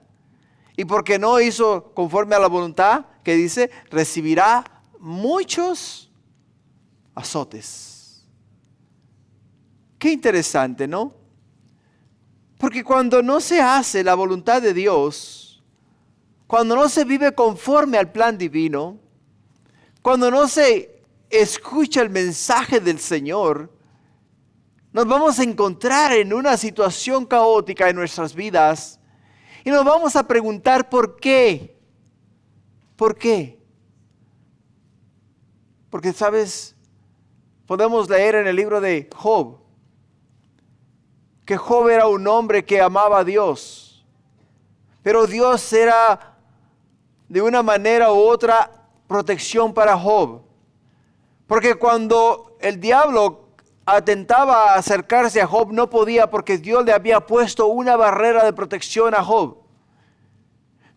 Y porque no hizo conforme a la voluntad, que dice, recibirá muchos azotes. Qué interesante, ¿no? Porque cuando no se hace la voluntad de Dios, cuando no se vive conforme al plan divino, cuando no se escucha el mensaje del Señor, nos vamos a encontrar en una situación caótica en nuestras vidas y nos vamos a preguntar ¿por qué? ¿Por qué? Porque, ¿sabes? podemos leer en el libro de Job, que Job era un hombre que amaba a Dios, pero Dios era de una manera u otra protección para Job. Porque cuando el diablo atentaba a acercarse a Job, no podía, porque Dios le había puesto una barrera de protección a Job.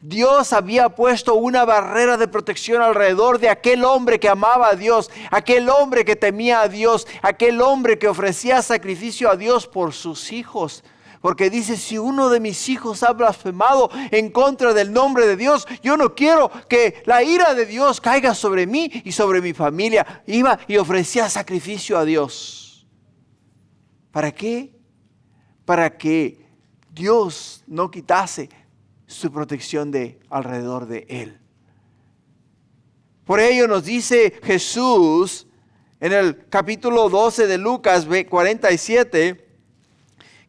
Dios había puesto una barrera de protección alrededor de aquel hombre que amaba a Dios, aquel hombre que temía a Dios, aquel hombre que ofrecía sacrificio a Dios por sus hijos. Porque dice, si uno de mis hijos ha blasfemado en contra del nombre de Dios, yo no quiero que la ira de Dios caiga sobre mí y sobre mi familia. Iba y ofrecía sacrificio a Dios. ¿Para qué? Para que Dios no quitase su protección de alrededor de él. Por ello nos dice Jesús en el capítulo 12 de Lucas 47,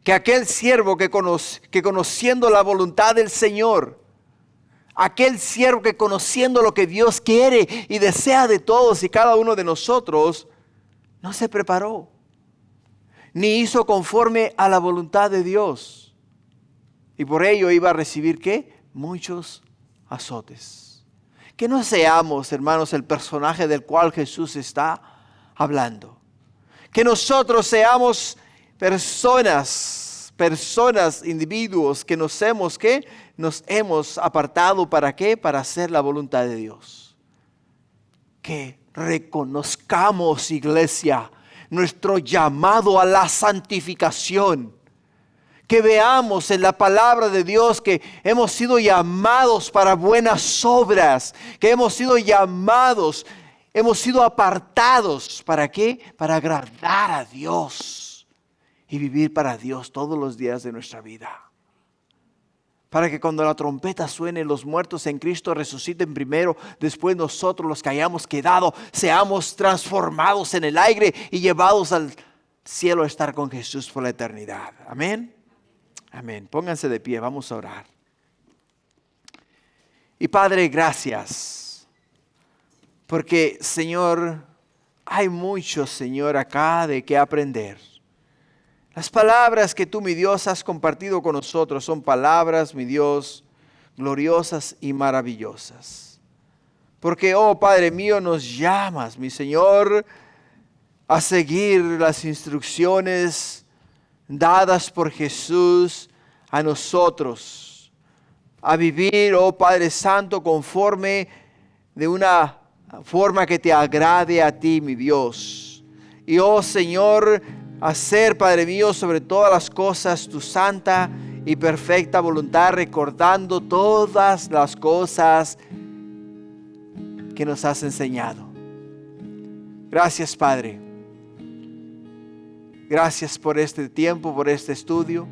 que aquel siervo que conociendo la voluntad del Señor, aquel siervo que conociendo lo que Dios quiere y desea de todos y cada uno de nosotros, no se preparó, ni hizo conforme a la voluntad de Dios. Y por ello iba a recibir, ¿qué? Muchos azotes. Que no seamos, hermanos, el personaje del cual Jesús está hablando. Que nosotros seamos personas, individuos que nos hemos apartado, ¿para qué? Para hacer la voluntad de Dios. Que reconozcamos, iglesia, nuestro llamado a la santificación. Que veamos en la palabra de Dios que hemos sido llamados para buenas obras, que hemos sido llamados, hemos sido apartados, ¿para qué? Para agradar a Dios y vivir para Dios todos los días de nuestra vida. Para que cuando la trompeta suene, los muertos en Cristo resuciten primero, después nosotros los que hayamos quedado, seamos transformados en el aire y llevados al cielo a estar con Jesús por la eternidad. Amén. Amén. Pónganse de pie, vamos a orar. Y Padre, gracias, porque Señor, hay mucho, Señor, acá de qué aprender. Las palabras que tú, mi Dios, has compartido con nosotros son palabras, mi Dios, gloriosas y maravillosas. Porque, oh Padre mío, nos llamas, mi Señor, a seguir las instrucciones dadas por Jesús a nosotros, a vivir, oh Padre Santo, conforme de una forma que te agrade a ti, mi Dios. Y oh Señor, hacer, Padre mío, sobre todas las cosas tu santa y perfecta voluntad, recordando todas las cosas que nos has enseñado. Gracias, Padre. Gracias por este tiempo, por este estudio.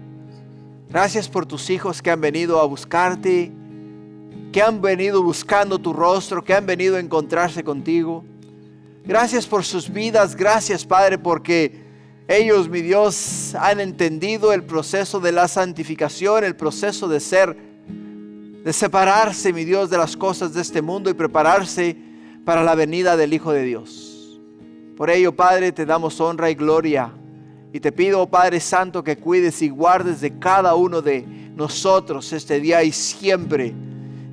Gracias por tus hijos que han venido a buscarte, que han venido buscando tu rostro, que han venido a encontrarse contigo. Gracias por sus vidas. Gracias, Padre, porque ellos, mi Dios, han entendido el proceso de la santificación, el proceso de separarse, mi Dios, de las cosas de este mundo y prepararse para la venida del Hijo de Dios. Por ello, Padre, te damos honra y gloria. Y te pido, oh Padre Santo, que cuides y guardes de cada uno de nosotros este día y siempre.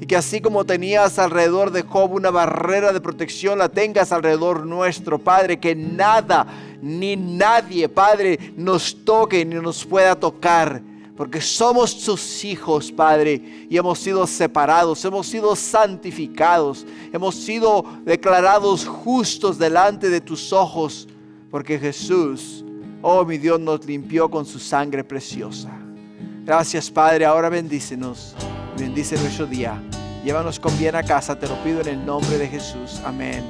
Y que así como tenías alrededor de Job una barrera de protección, la tengas alrededor nuestro, Padre. Que nada ni nadie, Padre, nos toque ni nos pueda tocar. Porque somos tus hijos, Padre, y hemos sido separados, hemos sido santificados, hemos sido declarados justos delante de tus ojos. Porque Jesús, oh mi Dios, nos limpió con su sangre preciosa. Gracias, Padre. Ahora bendícenos. Bendice nuestro día. Llévanos con bien a casa. Te lo pido en el nombre de Jesús. Amén.